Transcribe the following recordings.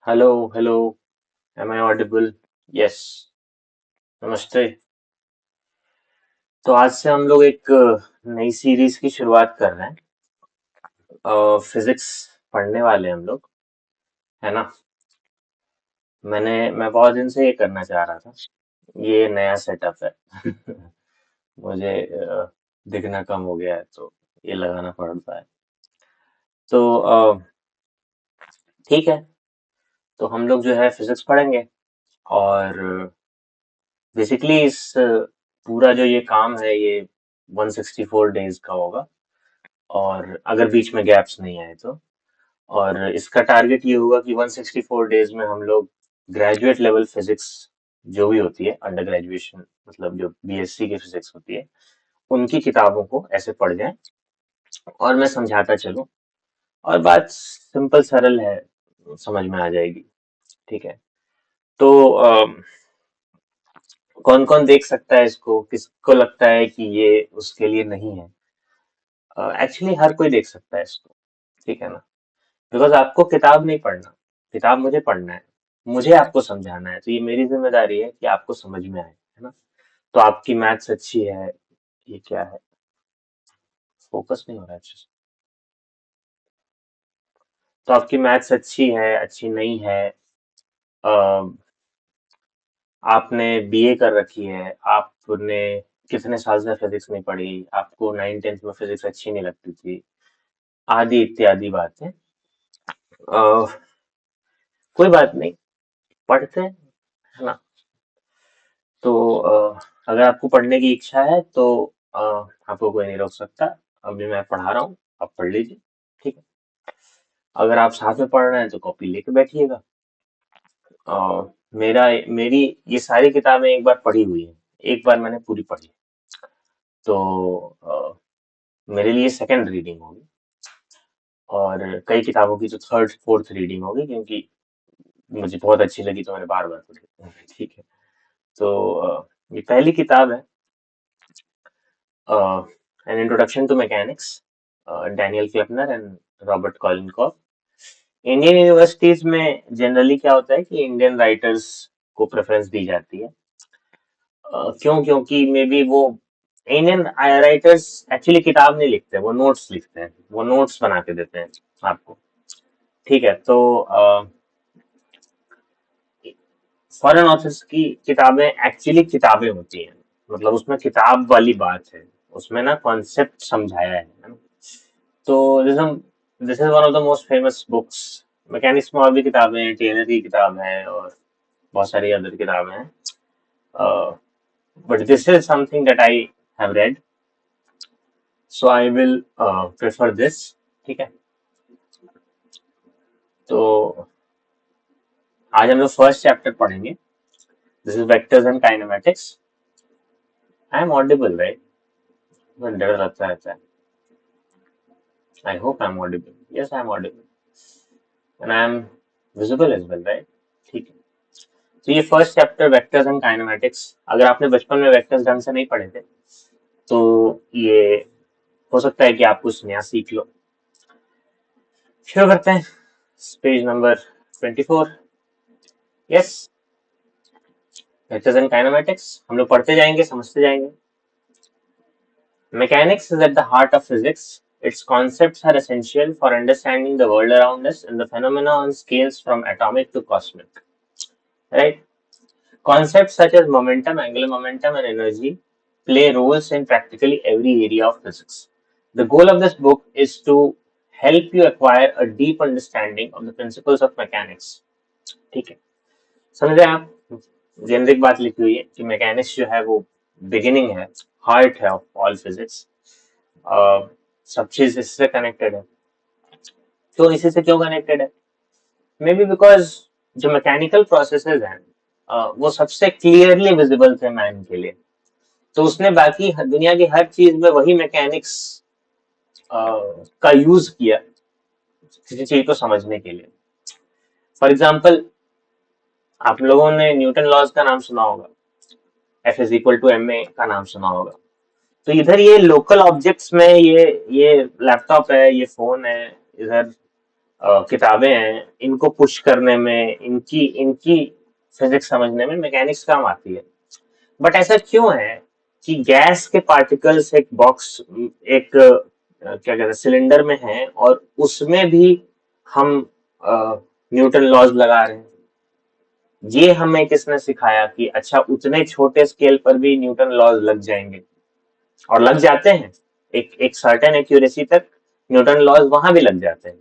Hello hello. Am I audible? Yes. नमस्ते। तो आज से हम लोग एक नई सीरीज की शुरुआत कर रहे हैं। फिजिक्स पढ़ने वाले हम लोग, है ना। मैं बहुत दिन से ये करना चाह रहा था। ये नया सेटअप है। मुझे दिखना कम हो गया है तो ये लगाना पड़ता है। तो ठीक है। तो हम लोग जो है फिजिक्स पढ़ेंगे। और बेसिकली इस पूरा जो ये काम है ये 164 डेज का होगा। और अगर बीच में गैप्स नहीं आए तो। और इसका टारगेट ये होगा कि 164 डेज में हम लोग ग्रेजुएट लेवल फिजिक्स जो भी होती है अंडर ग्रेजुएशन, मतलब जो बीएससी की फिजिक्स होती है, उनकी किताबों को ऐसे पढ़ जाएं और मैं समझाता चलूं। और बात सिंपल सरल है, समझ में आ जाएगी। ठीक है। तो कौन कौन देख सकता है इसको, किसको लगता है कि ये उसके लिए नहीं है? एक्चुअली हर कोई देख सकता है इसको। ठीक है ना। बिकॉज आपको किताब नहीं पढ़ना, किताब मुझे पढ़ना है। मुझे आपको समझाना है, तो ये मेरी जिम्मेदारी है कि आपको समझ में आए, है ना। तो आपकी मैथ्स अच्छी है। ये क्या है? फोकस नहीं हो रहा है अच्छे से। तो आपकी मैथ्स अच्छी है, अच्छी नहीं है। अ, आपने बीए कर रखी है, आपने कितने साल से फिजिक्स नहीं पढ़ी, आपको 9th 10th में फिजिक्स अच्छी नहीं लगती थी, आदि इत्यादि बातें। अ, कोई बात नहीं, पढ़ते हैं, है ना। तो अगर आपको पढ़ने की इच्छा है तो आपको कोई नहीं रोक सकता। अभी मैं पढ़ा रहा हूँ, आप पढ़ लीजिए। ठीक है। अगर आप साथ में पढ़ रहे हैं तो कॉपी लेके बैठिएगा। मेरा मेरी ये सारी किताबें एक बार पढ़ी हुई है, एक बार मैंने पूरी पढ़ी। तो मेरे लिए सेकंड रीडिंग होगी। और कई किताबों की तो थर्ड फोर्थ रीडिंग होगी, क्योंकि मुझे बहुत अच्छी लगी तो मैंने बार बार पढ़ी। ठीक है। तो ये पहली किताब है, an introduction to mechanics, Daniel Kleppner and Robert Kolenkow. Indian universities में जनरली क्या होता है कि इंडियन राइटर्स को प्रेफरेंस दी जाती है। क्यों? क्योंकि मे बी वो इंडियन राइटर्स एक्चुअली किताब नहीं लिखते, वो नोट्स लिखते हैं, वो नोट्स बना के देते हैं आपको। ठीक है। तो फॉरेन ऑथर्स की किताबें एक्चुअली किताबें होती हैं, मतलब उसमें किताब वाली बात है, उसमें ना कॉन्सेप्ट समझाया है ना। तो this is one of the most famous books. Mechanics में और भी किताबें हैं, टेलर की किताब है और बहुत सारी अदर किताबें हैं। But this is something that I have read, so I will prefer this. ठीक है। तो आज हम लोग फर्स्ट चैप्टर पढ़ेंगे। This is vectors and kinematics. I am audible right? मुझे डर लगता रहता है। I hope I am audible. Yes, I am audible and I am visible as well, right? ठीक है। तो ये first chapter vectors and kinematics, अगर आपने बचपन में वेक्टर्स ढंग से नहीं पढ़े थे तो ये हो सकता है कि आप कुछ नया सीख लो। शुरू करते हैं। Page number 24। Yes. Vectors and kinematics हम लोग पढ़ते जाएंगे, समझते जाएंगे। Mechanics is at the heart of physics. Its concepts are essential for understanding the world around us and the phenomena on scales from atomic to cosmic. Right? Concepts such as momentum, angular momentum, and energy play roles in practically every area of physics. The goal of this book is to help you acquire a deep understanding of the principles of mechanics. ठीक है। समझ रहे हैं आप? Generic बात लिखी हुई है कि मैकेनिक्स जो है वो बिगिनिंग है, हार्ट है ऑफ ऑल फिजिक्स। सब चीज इससे कनेक्टेड है। तो इसी से क्यों कनेक्टेड है? मे बी बिकॉज जो मैकेनिकल प्रोसेसेस हैं वो सबसे क्लियरली विजिबल थे मैन के लिए। तो उसने बाकी दुनिया की हर चीज में वही मैकेनिक्स का यूज किया किसी चीज को समझने के लिए। फॉर एग्जाम्पल, आप लोगों ने न्यूटन लॉज का नाम सुना होगा, F=ma का नाम सुना होगा। तो इधर ये लोकल ऑब्जेक्ट्स में ये लैपटॉप है, ये फोन है, इधर किताबें हैं, इनको पुश करने में, इनकी इनकी फिजिक्स समझने में मैकेनिक्स काम आती है। बट ऐसा क्यों है कि गैस के पार्टिकल्स एक बॉक्स, एक क्या कहते हैं, सिलेंडर में है, और उसमें भी हम न्यूटन लॉज लगा रहे हैं? ये हमें किसने सिखाया कि अच्छा उतने छोटे स्केल पर भी न्यूटन लॉज लग जाएंगे? और लग जाते हैं, एक एक सर्टेन एक्यूरेसी तक न्यूटन लॉज वहां भी लग जाते हैं।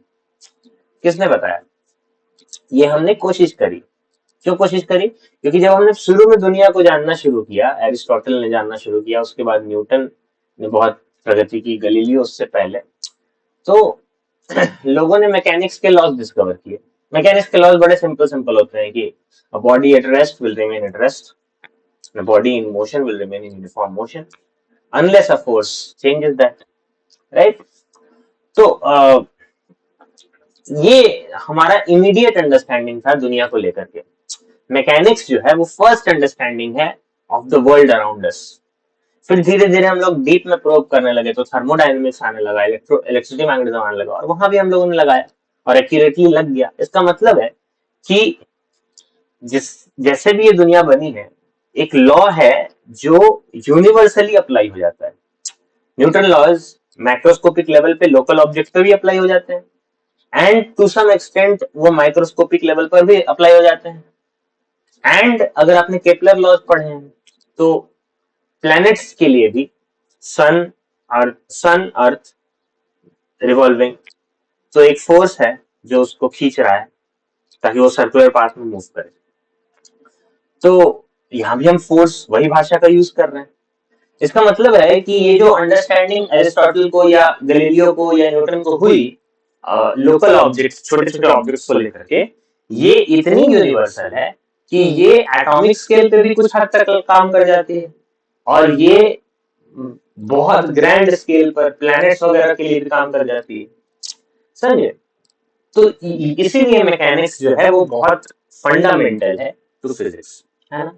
किसने बताया? ये हमने कोशिश करी। क्यों कोशिश करी? क्योंकि जब हमने शुरू में दुनिया को जानना शुरू किया, एरिस्टोटल ने जानना शुरू किया, उसके बाद न्यूटन ने बहुत प्रगति की, गलीलियो उससे पहले, तो लोगों ने मैकेनिक्स के लॉज डिस्कवर किए। मैकेनिक्स के लॉज बड़े सिंपल सिंपल होते हैं कि a body at rest will remain at rest, and a body in motion will remain in uniform motion unless a force changes that, right? तो ये हमारा इमीडिएट अंडरस्टैंडिंग था दुनिया को लेकर के। मैकेनिक्स जो है वो फर्स्ट अंडरस्टैंडिंग है of the world around us. फिर धीरे धीरे हम लोग डीप में प्रोब करने लगे, तो थर्मोडायनेमिक्स आने लगा, इलेक्ट्रिसिटी मैग्नेटिज्म आने लगा, और वहां भी हम लोगों ने लगाया और एक्यूरेटली लग गया। इसका मतलब है कि जिस जैसे भी ये दुनिया बनी है, एक लॉ है जो यूनिवर्सली अप्लाई हो जाता है। न्यूटन लॉज मैक्रोस्कोपिक लेवल पे लोकल ऑब्जेक्ट पे भी अप्लाई हो जाते हैं, एंड टू सम एक्सटेंट वो माइक्रोस्कोपिक लेवल पर भी अप्लाई हो जाते हैं। एंड अगर आपने केपलर लॉज पढ़े हैं तो प्लैनेट्स के लिए भी सन अर्थ रिवॉल्विंग, तो एक फोर्स है जो उसको खींच रहा है ताकि वो सर्कुलर पाथ में मूव करे। तो यहाँ भी हम फोर्स, वही भाषा का यूज कर रहे हैं। इसका मतलब है कि ये जो अंडरस्टैंडिंग एरिस्टोटल को या गैलीलियो को या न्यूटन को हुई लोकल ऑब्जेक्ट्स, छोटे छोटे ऑब्जेक्ट्स को लेकर के, ये इतनी यूनिवर्सल है कि ये एटॉमिक स्केल पे भी कुछ हद तक काम कर जाती है, और ये बहुत ग्रैंड स्केल पर प्लैनेट्स वगैरह के लिए भी काम कर जाती है। समझे? तो इसीलिए मैकेनिक्स जो है वो बहुत फंडामेंटल है टू फिजिक्स, है ना?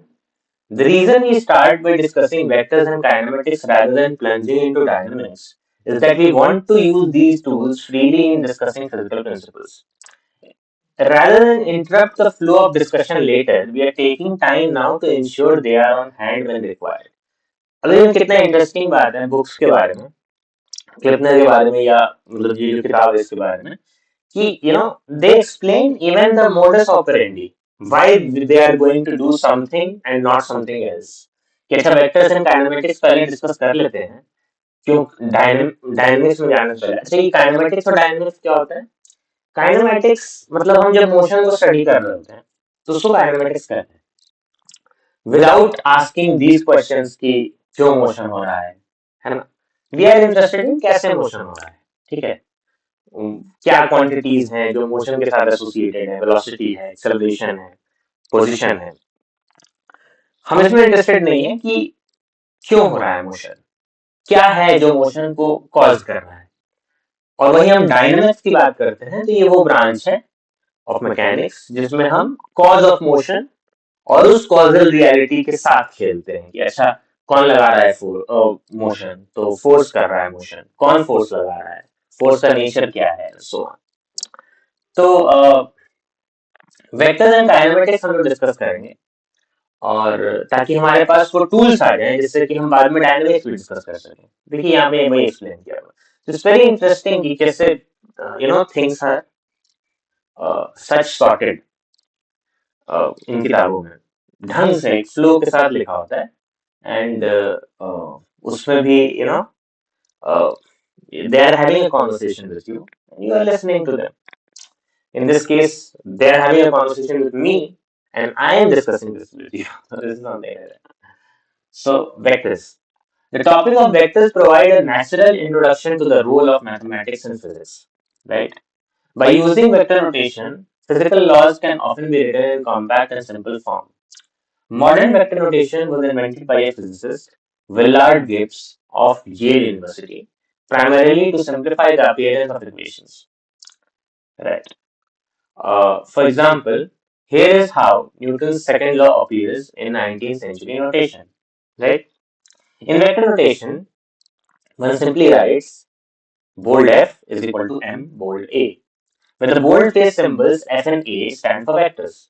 The reason we start by discussing vectors and kinematics rather than plunging into dynamics is that we want to use these tools freely in discussing physical principles. Rather than interrupt the flow of discussion later, we are taking time now to ensure they are on hand when required. अगर कितना interesting बात है books के बारे में, क्लिपनर के बारे में, या मतलब ये जो किताब है इसके बारे में, कि they explain even the modus operandi, why they are going to do something and not something else. कि अच्छा वेक्टर्स एंड काइनेमेटिक्स पहले डिस्कस कर लेते हैं, क्यों डायनेमिक्स में जाने से पहले। अच्छा ये काइनेमेटिक्स और डायनेमिक्स क्या होता है? काइनेमेटिक्स मतलब हम जब मोशन को स्टडी कर रहे होते हैं तो उसको काइनेमेटिक्स कहते हैं, विदाउट आस्किंग दीज क्वेश्चंस कि क्यों मोशन हो रहा है ना? वी आर इंटरेस्टेड इन कैसे मोशन हो रहा है, ठीक है? क्या क्वांटिटीज हैं जो मोशन के साथ एसोसिएटेड है, वेलोसिटी है, एक्सेलरेशन है, पोजीशन है। हम इसमें इंटरेस्टेड नहीं है कि क्यों हो रहा है मोशन, क्या है जो मोशन को कॉज कर रहा है। और वही हम डायनामिक्स की बात करते हैं तो ये वो ब्रांच है ऑफ मैकेनिक्स जिसमें हम कॉज ऑफ मोशन और उस कॉजल रियलिटी के साथ खेलते हैं कि अच्छा कौन लगा रहा है मोशन, तो फोर्स कर रहा है मोशन, कौन फोर्स लगा रहा है, फोर्स का नेचर क्या है, सो ऑन। तो वेक्टर्स एंड काइनेमेटिक्स हम लोग डिस्कस करेंगे, और ताकि हमारे पास वो टूल्स आ जाएं जिससे कि हम बाद में डायनामिक्स भी डिस्कस कर सकें। देखिए यहाँ पे वही एक्सप्लेन किया हुआ, तो इट्स वेरी इंटरेस्टिंग कि कैसे थिंग्स आर सच सॉर्टेड इन किताबों में, ढंग से एक फ्लो के साथ लिखा होता है, एंड उसमें भी they are having a conversation with you and you are listening to them. In this case, they are having a conversation with me and I am discussing this with you. So this is not there. So vectors. The topic of vectors provide a natural introduction to the role of mathematics in physics, right? By using vector notation, physical laws can often be written in compact and simple form. Modern vector notation was invented by a physicist, Willard Gibbs of Yale University, primarily to simplify the appearance of equations. Right. For example, here is how Newton's second law appears in 19th century notation. Right. In vector notation, one simply writes bold F is equal to M bold A. with the bold-faced symbols F and A stand for vectors.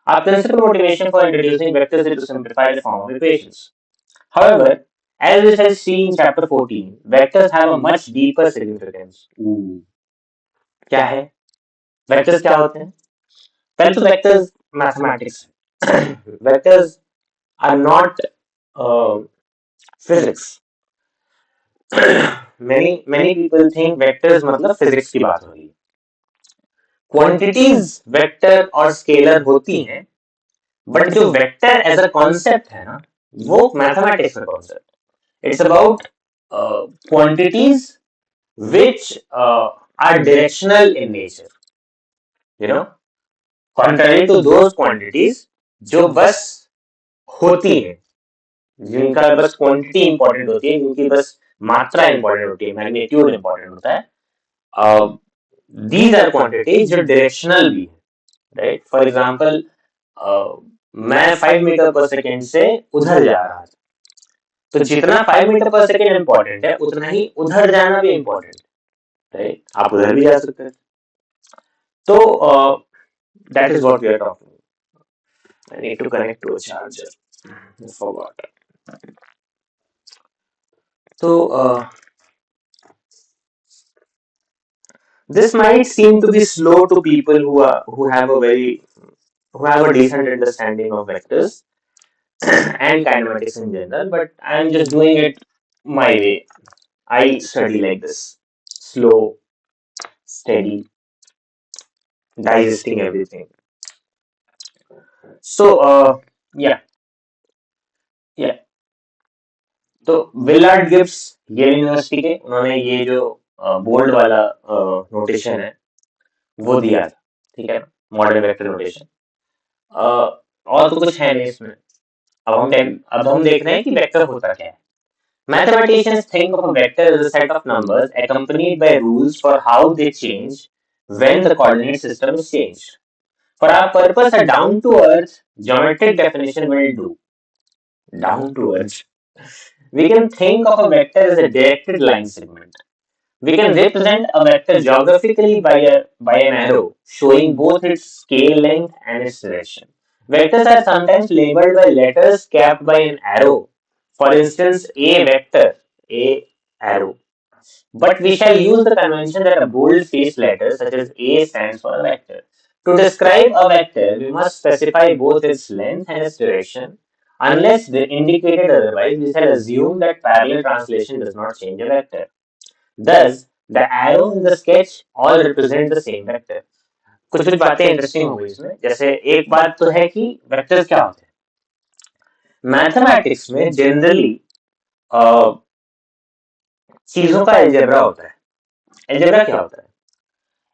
Our principal motivation for introducing vectors is to simplify the form of equations. However, as we shall see in chapter 14, vectors have a much deeper significance. क्या है? Vectors क्या होते हैं? पहले तो vectors mathematics. Vectors are not physics. many people think vectors मतलब physics की बात हो रही है. Quantities vector और scalar होती हैं, but जो vector as a concept है ना, वो mathematics का concept. It's about quantities which are directional in nature. You know, contrary to those quantities जो बस होती हैं, जिनका बस क्वांटिटी इंपॉर्टेंट होती है, जिनकी बस मात्रा इंपॉर्टेंट होती है, मैग्नीट्यूड इंपॉर्टेंट होता है. These are quantities जो डायरेक्शनल भी है, राइट. फॉर एग्जांपल मैं 5 मीटर पर सेकेंड से उधर जा रहा था, तो जितना 5 मीटर पर सेकेंड इंपॉर्टेंट है उतना ही उधर जाना भी इंपॉर्टेंट, राइट. आप उधर भी जा सकते हैं. तो that is what we are talking about. I need to connect to a charger. I forgot. So this might seem to be slow to people who have a decent understanding of vectors and kinematics in general, but I am just doing it my way. I study like this, slow, steady, digesting everything. So yeah. तो Willard Gibbs L university के, उन्होंने ये जो bold वाला notation है वो दिया था, ठीक है, मॉडर्न वेक्टर नोटेशन. और तो कुछ है नहीं इसमें. अब हम देख रहे हैं कि वेक्टर होता क्या है. Mathematicians think of a vector as a set of numbers accompanied by rules for how they change when the coordinate system is changed. For our purpose, a down-to-earth geometric definition will do. Down-to-earth. We can think of a vector as a directed line segment. We can represent a vector geographically by an arrow showing both its scale length and its direction. Vectors are sometimes labeled by letters capped by an arrow. For instance, A vector, A arrow. But we shall use the convention that a bold-faced letter such as A stands for a vector. To describe a vector, we must specify both its length and its direction. Unless indicated otherwise, we shall assume that parallel translation does not change a vector. Thus, the arrow in the sketch all represent the same vector. कुछ बातें interesting हो गई इसमें. जैसे एक बात तो है कि वेक्टर्स क्या होते हैं. मैथमेटिक्स में जनरली चीजों का अलजेब्रा होता है. अलजेब्रा क्या होता है?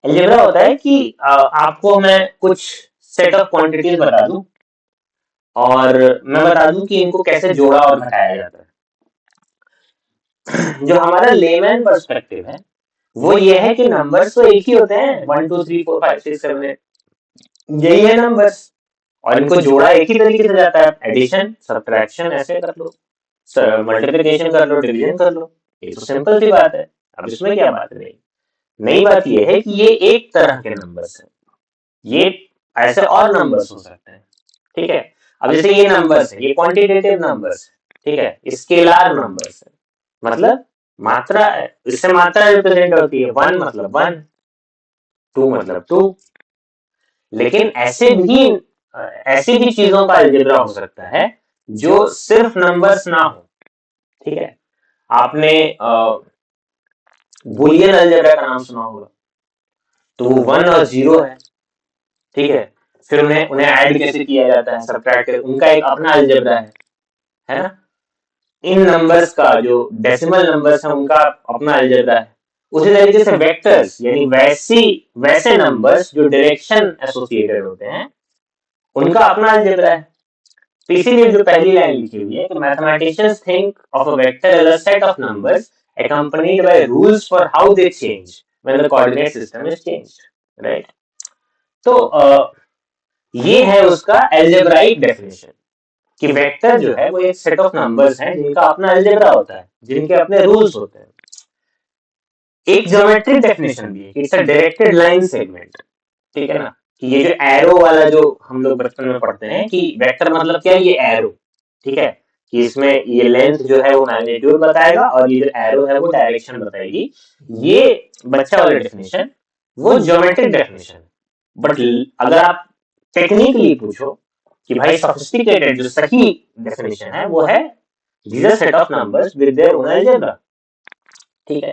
अलजेब्रा होता है कि आपको मैं कुछ सेट ऑफ क्वांटिटीज बता दूं और मैं बता दूं कि इनको कैसे जोड़ा और घटाया जाता है. जो हमारा लेमैन पर्सपेक्टिव है वो ये है कि नंबर्स तो एक ही होते हैं, 1 2 3 4 5 6 7 8, यही है नंबर्स, और इनको जोड़ा एक ही तरीके से जाता है. एडिशन, सब्ट्रैक्शन ऐसे कर लो, मल्टीप्लिकेशन कर लो, डिवीजन कर लो. ये तो सिंपल सी बात है. अब इसमें क्या बात है? नई बात ये है कि ये एक तरह के नंबर्स हैं. ये ऐसे और नंबर्स हो सकते हैं, ठीक है. अब जैसे ये नंबर्स है, ये क्वांटिटेटिव नंबर्स है, ठीक है, स्केलर नंबर्स है, मतलब मात्रा, इससे मात्रा रिप्रेजेंट होती है. 1 मतलब 1, 2 मतलब 2. लेकिन ऐसी भी चीजों का अलजेब्रा हो सकता है जो सिर्फ नंबर्स ना हो, ठीक है. आपने बुलियन अलजेब्रा का नाम सुना होगा. तो वो 1 और 0 है, ठीक है. फिर उन्हें ऐड कैसे किया जाता है, सब्ट्रैक्ट, उनका एक अपना अलजेब्रा है ना. इन नंबर्स का जो डेसिमल नंबर्स है उनका अपना अलजेब्रा है. उसी तरीके से वेक्टर्स यानी वैसे नंबर्स जो डायरेक्शन एसोसिएटेड होते हैं उनका अपना अलजेब्रा है. तो इसीलिए जो पहली लाइन लिखी हुई है कि mathematicians think of a vector as a set of numbers accompanied by rules for how they change when the coordinate system is changed, right? तो ये है उसका अलजेब्राइक डेफिनेशन कि वेक्टर जो है वो एक सेट ऑफ नंबर्स हैं जिनका अपना अलजेब्रा होता है, जिनके अपने रूल्स होते हैं. एक ज्योमेट्रिक डेफिनेशन भी है कि it's a directed line segment, ठीक है ना, कि ये जो एरो वाला जो हम लोग बचपन में पढ़ते हैं कि वेक्टर मतलब क्या है, ये एरो, ठीक है, कि इसमें ये लेंथ जो है वो मैग्नीट्यूड बताएगा और ये जो एरो है वो डायरेक्शन बताएगी। ये बच्चा वाला डेफिनेशन वो ज्योमेट्रिक डेफिनेशन है। बट अगर आप टेक्निकली पूछो कि भाई सोफिस्टिकेटेड जो सही डेफिनेशन है वो है these are set of numbers with their own algebra, ठीक है।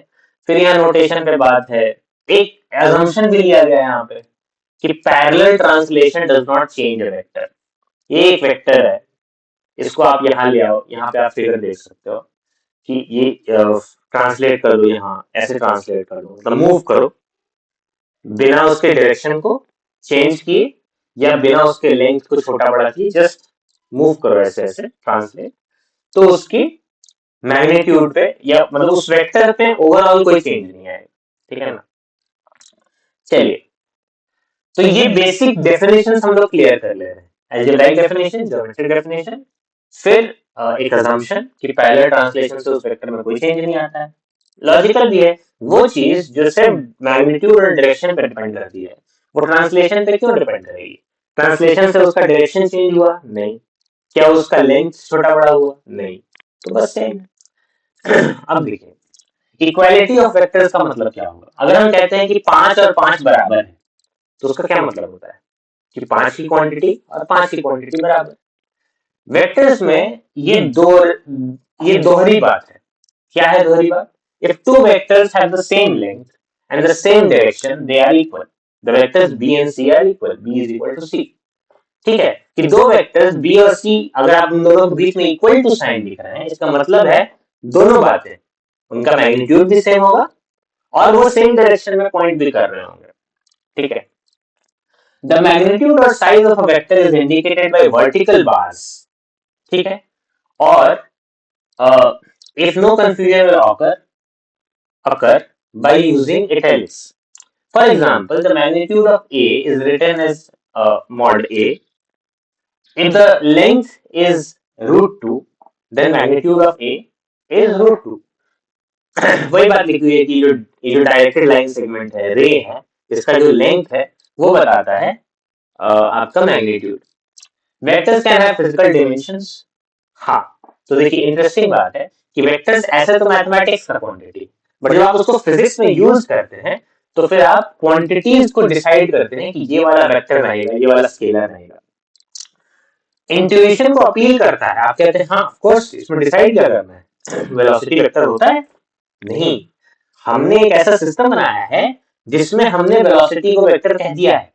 फिर यहाँ नोटेशन पे बात है, एक assumption भी लिया गया है यहाँ पे कि parallel translation does not change a vector. ये एक वेक्टर है, इसको आप यहाँ ले आओ, यहाँ पे आप फिगर देख सकते हो कि ये ट्रांसलेट कर दो, यहाँ ऐसे ट्रांसलेट कर दो, मतलब मूव करो बिना उसके डायरेक्शन को चेंज किए या बिना उसके लेंथ को छोटा बड़ा किए, जस्ट मूव करो ऐसे ऐसे ट्रांसलेट, तो उसकी मैग्नीट्यूड पे या मतलब उस वेक्टर पे ओवरऑल कोई चेंज नहीं आएगा, ठीक है ना। चलिए, तो ये बेसिक डेफिनेशन हम लोग क्लियर कर ले रहे हैं, अलजेब्राइक डेफिनेशन, ज्योमेट्रिक डेफिनेशन, फिर एक असम्पशन कि पैरेलल ट्रांसलेशन से उस वेक्टर में कोई चेंज नहीं आता है। लॉजिकल भी है, वो चीज जो सिर्फ मैग्नीट्यूड और डायरेक्शन पे डिपेंड करती है वो ट्रांसलेशन पे क्यों डिपेंड करेगी? ट्रांसलेशन से उसका डायरेक्शन चेंज हुआ? नहीं। क्या उसका लेंथ छोटा बड़ा हुआ? नहीं। तो बस सेम। अब देखिए, इक्वालिटी ऑफ वेक्टर्स का मतलब क्या होगा? अगर हम कहते हैं कि 5 और 5 बराबर है तो उसका क्या मतलब होता है कि 5 की क्वांटिटी और 5 की क्वांटिटी बराबर। वेक्टर्स में ये दोहरी बात है। क्या है दोहरी बात? If two vectors have the same length and the same direction they are equal, the vectors b and c are equal, b is equal to c, ठीक है, कि दो वेक्टर्स b और c अगर आप उन दोनों के बीच में इक्वल टू साइन दिख रहे हैं, इसका मतलब है दोनों बातें, उनका मैग्नीट्यूड भी सेम होगा और वो सेम डायरेक्शन में पॉइंट भी कर रहे होंगे, ठीक है। The magnitude or size of a vector is indicated by vertical bars, ठीक है, और if no confusion will occur by using italics. For example, the magnitude of A is written as mod A. If the length is root 2, then magnitude of A is root 2. वही बात लिखी हुई है कि ये जो डायरेक्टेड लाइन सेगमेंट है, रे है, इसका जो लेंथ है वो बताता है आपका magnitude. Vectors can have physical dimensions. हाँ, तो देखिए इंटरेस्टिंग बात है कि वेक्टर्स ऐसे तो मैथमेटिक्स का क्वांटिटी, बट जब आप उसको फिजिक्स में यूज करते हैं तो फिर आप क्वांटिटीज को डिसाइड करते हैं कि ये वाला वेक्टर रहेगा, ये वाला स्केलर रहेगा। इंट्यूशन को अपील करता है, आप कहते हैं हाँ ऑफ कोर्स इसमें डिसाइड क्या करना है, वेलोसिटी वेक्टर होता है? नहीं, हमने एक ऐसा सिस्टम बनाया है जिसमें हमने वेलोसिटी को वेक्टर कह दिया है,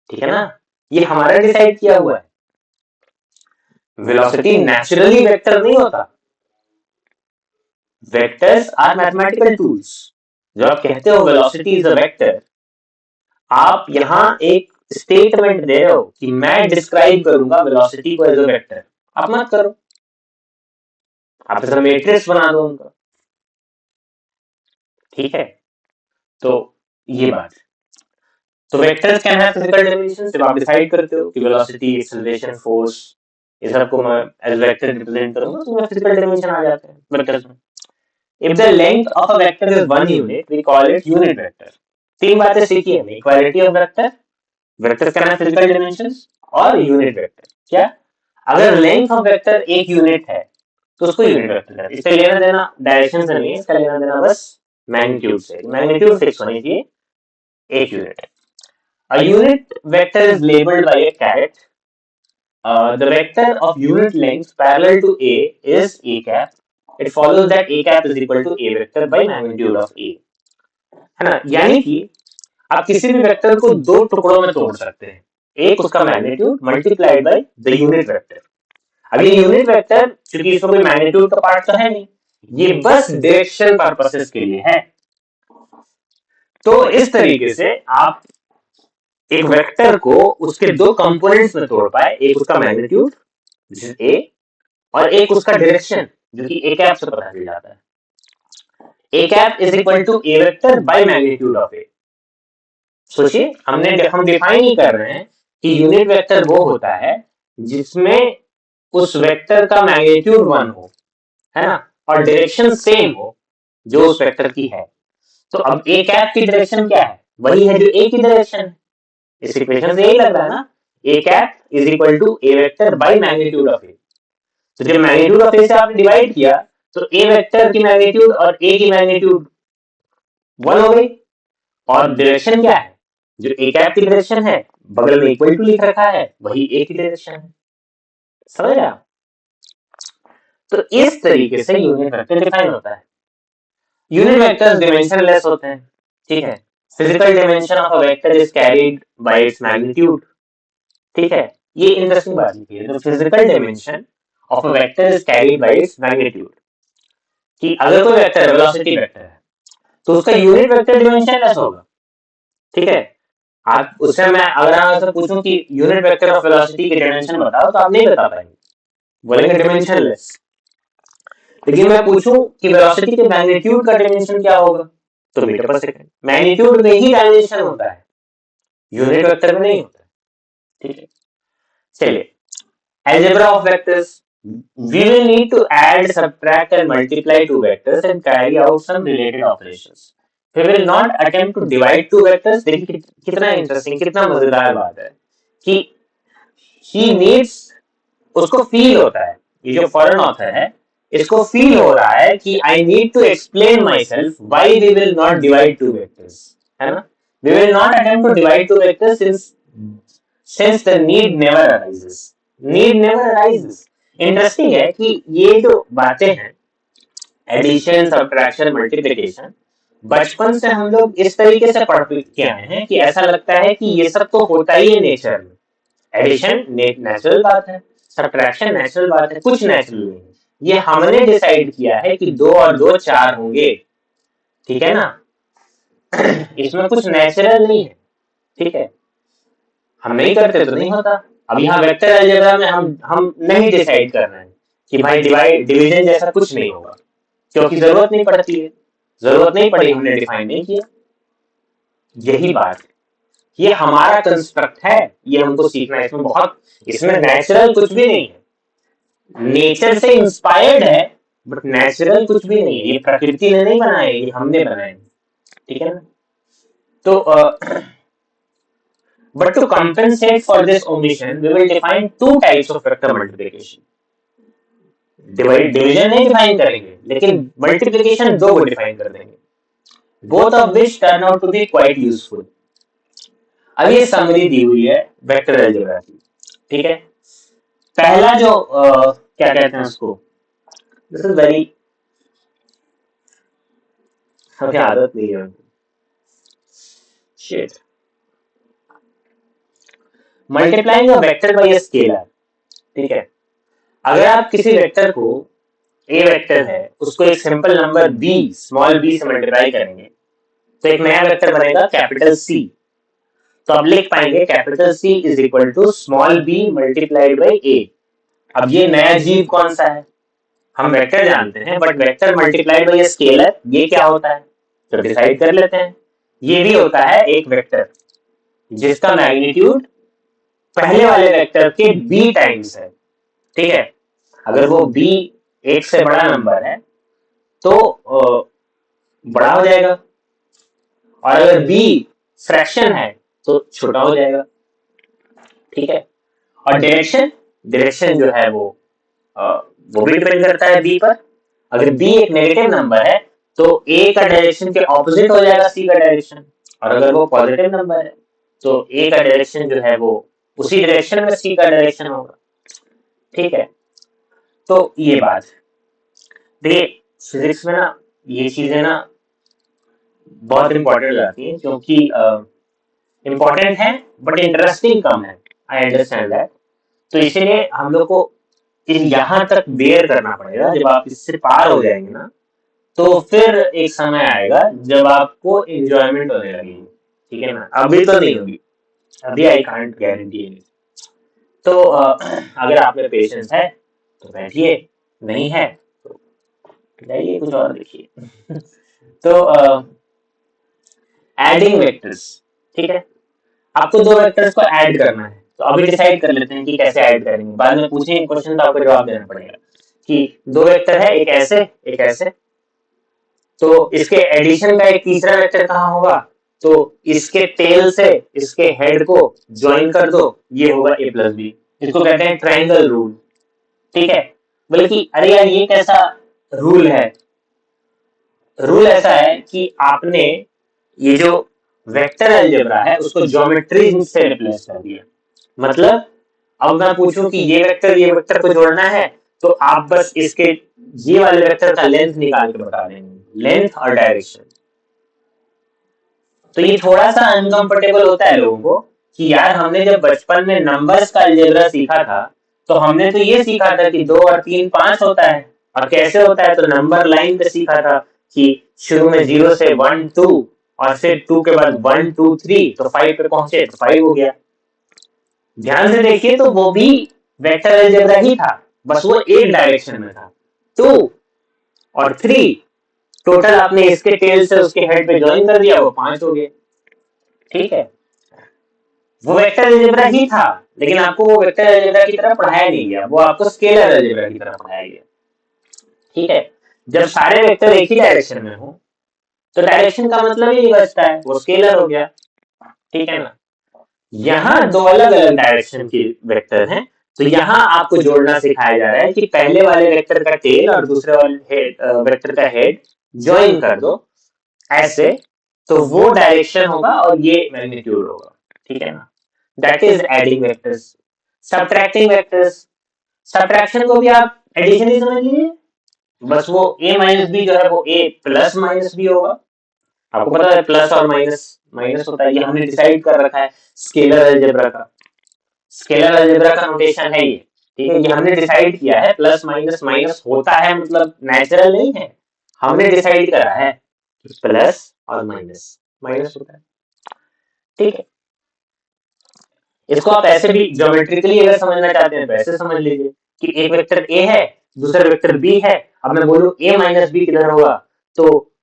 ठीक है ना, ये हमारा डिसाइड किया हुआ है। वेलोसिटी नेचुरली वेक्टर नहीं होता, वेक्टर्स आर मैथमेटिकल टूल्स। जब आप कहते हो वेलोसिटी इज अ वेक्टर, आप यहां एक स्टेटमेंट दे रहे हो कि मैं डिस्क्राइब करूंगा वेलोसिटी को एज अ वेक्टर। आप मत करो, आप ऐसा मैट्रिक्स बना दो उनका, ठीक है। तो ये बात, तो vectors can have physical dimensions. जब आप डिसाइड करते हो कि वेलोसिटी, एक्सेलरेशन, फोर्स, ये सबको मैं एज वेक्टर रिप्रेजेंट करूंगा तो फिजिकल डायमेंशन आ जाते हैं वेक्टर्स में। If the length of a vector is 1 unit, we call it unit vector. तीन बातें सीखी है, equality of vector, vector can have physical dimensions और यूनिट वेक्टर। क्या? अगर लेंथ ऑफ वेक्टर 1 यूनिट है तो उसको यूनिट वेक्टर कहते हैं। इसका लेना देना डायरेक्शन से नहीं है, इसका लेना देना बस मैग्नीट्यूड से। मैग्नीट्यूड फिक्स होनी चाहिए 1 unit. A unit vector is labeled by a caret. The vector of unit length parallel to A is A cap. It follows that A cap is equal to A vector by magnitude of A. है ना, यानी कि आप किसी भी vector को दो टुकड़ों में तोड़ सकते हैं, एक उसका magnitude multiplied by the unit vector. अब ये यूनिट वेक्टर क्योंकि इसमें कोई मैग्नीट्यूड का पार्ट तो है नहीं, ये बस डायरेक्शन पर्पसेस के लिए है। तो इस तरीके से आप एक वेक्टर को उसके दो कंपोनेंट्स में तोड़ पाए, एक उसका मैग्नीट्यूड ए और एक उसका डायरेक्शन जो कि ए कैप से पता चल जाता है। A cap is equal to A vector by magnitude of A. सोचिए, हम डिफाइन ही कर रहे हैं कि यूनिट वेक्टर वो होता है जिसमें उस वेक्टर का मैग्नीट्यूड 1 हो, है ना, और डायरेक्शन सेम हो जो उस वेक्टर की है। तो अब ए कैप की डायरेक्शन क्या है, वही है जो ए की डायरेक्शन है। इस इक्वेशन से यही लग रहा है ना, A cap is equal to A vector by magnitude of A. तो जब मैग्नीट्यूड ऑफ ए से आपने डिवाइड किया तो ए वेक्टर की मैग्नीट्यूड और ए की मैग्नीट्यूड 1 हो गई। और डायरेक्शन क्या है, जो ए कैप की डायरेक्शन है बगल में इक्वल टू लिख रखा है वही ए की डायरेक्शन है। समझ रहे आप? तो इस तरीके से यूनिट वेक्टर डिफाइन होता है। यूनिट वेक्टर्स डिमेंशनलेस होते हैं, ठीक है। Physical dimension of a vector is carried bye its magnitude, ठीक है। ये इंटरेस्टिंग बात लिखी है, the physical dimension of a vector is carried bye its magnitude. कि अगर कोई वेक्टर वेलोसिटी वेक्टर है तो उसका यूनिट वेक्टर डिमेंशनलेस होगा, ठीक है। आप उससे मैं अगर आपसे पूछूं कि यूनिट वेक्टर ऑफ वेलोसिटी की डायमेंशन बताओ तो आप नहीं बता पाएंगे, बोलेंगे डिमेंशनलेस। लेकिन मैं पूछूं कि वेलोसिटी के मैग्नीट्यूड का डायमेंशन क्या होगा तो मीटर पर सेकंड। मैग्नीट्यूड में ही डायमेंशन होता है, यूनिट वेक्टर में नहीं होता, ठीक है। चलिए, algebra of vectors, we will need to add, subtract and multiply two vectors and carry out some related operations. We will not attempt to divide two vectors। देखिए कितना इंटरेस्टिंग, कितना मजेदार बात है कि he needs, उसको फील होता है, ये जो फॉरेन ऑथर है इसको फील हो रहा है कि I need to explain myself why we will not divide two vectors, है ना। We will not attempt to divide two vectors since the need never arises. Need never arises. Interesting है कि ये जो बातें हैं एडिशन, सब्ट्रैक्शन, मल्टीप्लिकेशन, बचपन से हम लोग इस तरीके से पढ़ के आए हैं कि ऐसा लगता है कि ये सब तो होता ही है नेचर में। एडिशन नेचुरल बात है, सब्ट्रैक्शन नेचुरल बात है, कुछ नेचुरल नहीं है। ये हमने डिसाइड किया है कि 2 और 2 4 होंगे, ठीक है ना। इसमें कुछ नेचुरल नहीं है, ठीक है। हम नहीं करते तो नहीं होता। अब यहाँ वेक्टर अलजेब्रा में हम नहीं डिसाइड कर रहे हैं कि भाई डिवाइड डिवीजन जैसा कुछ नहीं होगा, क्योंकि जरूरत नहीं पड़ती है, जरूरत नहीं पड़ी, हमने डिफाइन नहीं किया। यही बात है, ये हमारा कंस्ट्रक्ट है, ये हमको सीखना है। इसमें नेचुरल कुछ भी नहीं है, नेचर से इंस्पायर्ड है बट नेचुरल कुछ भी नहीं है। ये प्रकृति ने नहीं बनाया, ये हमने बनाया, ठीक है ना। तो but to compensate for this omission we will define two types of vector multiplication। Division नहीं डिफाइन करेंगे लेकिन मल्टीप्लिकेशन दो को डिफाइन कर देंगे, both of which turn out to be quite useful। अब ये समरी दी हुई है वेक्टर अलजेब्रा की, ठीक है। पहला जो क्या कहते हैं उसको, दिस इज वेरी, हमें आदत नहीं है shit, multiplying a vector by a scalar, ठीक है। अगर आप किसी वेक्टर को, ए वेक्टर है, उसको एक simple number b, small b से मल्टीप्लाई करेंगे तो एक नया वेक्टर बनेगा कैपिटल सी। तो अब लिख पाएंगे capital C is equal to small B multiplied by A. अब ये नया जीव कौन सा है, हम वेक्टर जानते हैं but vector multiplied by scalar ये क्या होता है तो डिसाइड कर लेते हैं। ये भी होता है एक वेक्टर जिसका मैग्नीट्यूड पहले वाले वेक्टर के b टाइम्स है, ठीक है। अगर वो b एक से बड़ा नंबर है तो बड़ा हो जाएगा, और अगर b फ्रैक्शन है तो छोटा हो जाएगा, ठीक है। और डायरेक्शन जो है वो भी डिपेंड करता है b पर। अगर b एक नेगेटिव नंबर है तो a का डायरेक्शन के ऑपोजिट हो जाएगा c का डायरेक्शन, और अगर वो पॉजिटिव नंबर है तो a का डायरेक्शन जो है वो उसी डायरेक्शन में c का डायरेक्शन होगा, ठीक है। तो ये बात देखिए, फिजिक्स में ना ये चीजें ना बहुत इंपॉर्टेंट हो जाती हैं, क्योंकि इंपॉर्टेंट है बट इंटरेस्टिंग कम है, आई अंडरस्टैंड दैट। तो इसीलिए हम लोग को यहाँ तक बेयर करना पड़ेगा। जब आप इससे पार हो जाएंगे ना तो फिर एक समय आएगा जब आपको एंजॉयमेंट होने लगेगी, ठीक है ना। अभी तो नहीं होगी, अभी आई कांट गारंटी एनीथिंग। तो अगर आप में पेशेंस है तो बैठिए, नहीं है तो जाइए कुछ और देखिए। तो एडिंग वेक्टर्स, ठीक है। आपको दो वेक्टर्स को ऐड करना है तो अभी डिसाइड कर लेते हैं कि कैसे ऐड करेंगे। बाद में पूछेंगे क्वेश्चन तो आपको जवाब देना पड़ेगा कि दो वेक्टर है, एक ऐसे एक ऐसे, तो इसके एडिशन का एक तीसरा वेक्टर कहाँ होगा, तो इसके टेल से इसके हेड को ज्वाइन कर दो, ये होगा a प्लस बी। इसको कहते हैं ट्रायंगल रूल, ठीक है। बल्कि अरे यार ये कैसा रूल है, रूल ऐसा है कि आपने ये जो वेक्टर अलजेब्रा है उसको ज्योमेट्री से रिप्लेस कर दिया। मतलब अब मैं पूछूं कि ये वेक्टर को जोड़ना है, तो आप बस इसके ये वाले वेक्टर का लेंथ निकाल के बता देंगे, लेंथ और डायरेक्शन। तो ये थोड़ा सा अनकंफर्टेबल होता है लोगों को कि यार हमने जब बचपन में नंबर्स का अलजेब्रा सीखा था तो हमने तो ये सीखा था कि 2 और 3 5 होता है, और कैसे होता है तो नंबर लाइन पे सीखा था कि शुरू में 0 से 1 2 और फिर 2 के बाद 1 2 3 तो 5 पे पहुंचे तो 5 हो गया। ध्यान से देखिए तो वो भी वेक्टर अलजेब्रा ही था, बस वो एक डायरेक्शन में था। 2 और 3 टोटल आपने इसके टेल से उसके हेड पे ज्वाइन कर दिया, वो 5 हो गए, ठीक है। वो वेक्टर अलजेब्रा ही था, लेकिन आपको वो वेक्टर अलजेब्रा की तरह पढ़ाया नहीं गया, वो आपको स्केलर अलजेब्रा की तरह पढ़ाया गया, ठीक है। जब सारे वेक्टर एक ही डायरेक्शन में हो तो डायरेक्शन का मतलब ही बचता है, वो स्केलर हो गया, ठीक है ना। यहाँ दो अलग अलग डायरेक्शन के वेक्टर हैं, तो यहाँ आपको जोड़ना सिखाया जा रहा है कि पहले वाले वेक्टर का टेल और दूसरे वाले वेक्टर का हेड ज्वाइन कर दो ऐसे, तो वो डायरेक्शन होगा और ये मैग्नीट्यूड होगा, ठीक है ना। That is adding vectors. Subtracting vectors, subtraction को भी आप एडिशन ही समझ लीजिए, बस वो a माइनस बी जो है वो a प्लस माइनस बी होगा। आपको पता है प्लस और माइनस माइनस होता है, ये हमने डिसाइड कर रखा है स्केलर अलजेब्रा का, स्केलर अलजेब्रा का नोटेशन है ये, ठीक है। ये हमने डिसाइड किया है, प्लस माइनस माइनस होता है, मतलब नेचुरल नहीं है, हमने डिसाइड करा है कि प्लस और माइनस माइनस होता है, ठीक है। इसको आप ऐसे भी ज्योमेट्रिकली अगर समझना चाहते हैं तो ऐसे समझ लीजिए कि एक वेक्टर a है, दूसरा वेक्टर b है। अब मैं बोलूं a माइनस बी किधर होगा, तो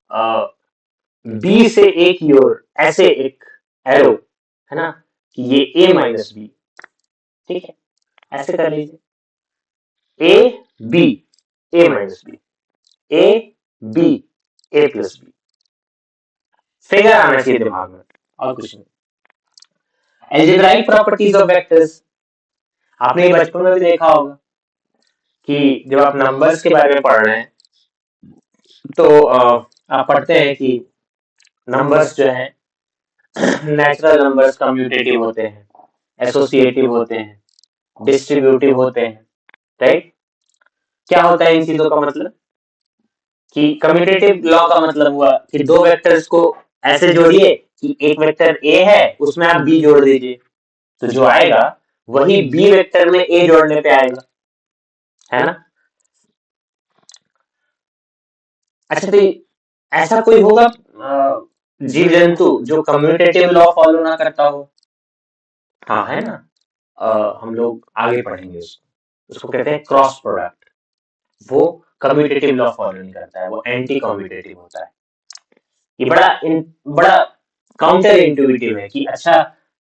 b से a की ओर ऐसे एक एरो है ना, कि ये a माइनस बी, ठीक है, ऐसे कर लीजिए a b a minus b a b a plus b, figure आना चाहिए दिमाग में और कुछ नहीं। अलजेब्राइक प्रॉपर्टीज ऑफ वेक्टर्स, आपने बचपन में भी देखा होगा कि जब आप नंबर्स के बारे में पढ़ रहे हैं तो आप पढ़ते हैं कि नंबर्स जो है नेचुरल नंबर्स कम्यूटेटिव होते हैं, एसोसिएटिव होते हैं, डिस्ट्रीब्यूटिव होते हैं, राइट। क्या होता है इन चीजों का मतलब, कि कम्यूटेटिव लॉ का मतलब हुआ कि दो वेक्टर्स को ऐसे जोड़िए कि एक वेक्टर a है उसमें आप b जोड़ दीजिए, तो जो आएगा वही b वेक्टर में a जोड़ने पे आएगा, है ना। अच्छा तो ऐसा कोई होगा जीव जंतु जो कम्यूटेटिव लॉ फॉलो ना करता हो, हाँ है ना। हम लोग आगे पढ़ेंगे उसको कहते हैं क्रॉस प्रोडक्ट, वो कम्यूटेटिव लॉ फॉलो नहीं करता है, वो एंटी कम्यूटेटिव होता है। ये बड़ा काउंटर इंट्यूटिव है कि अच्छा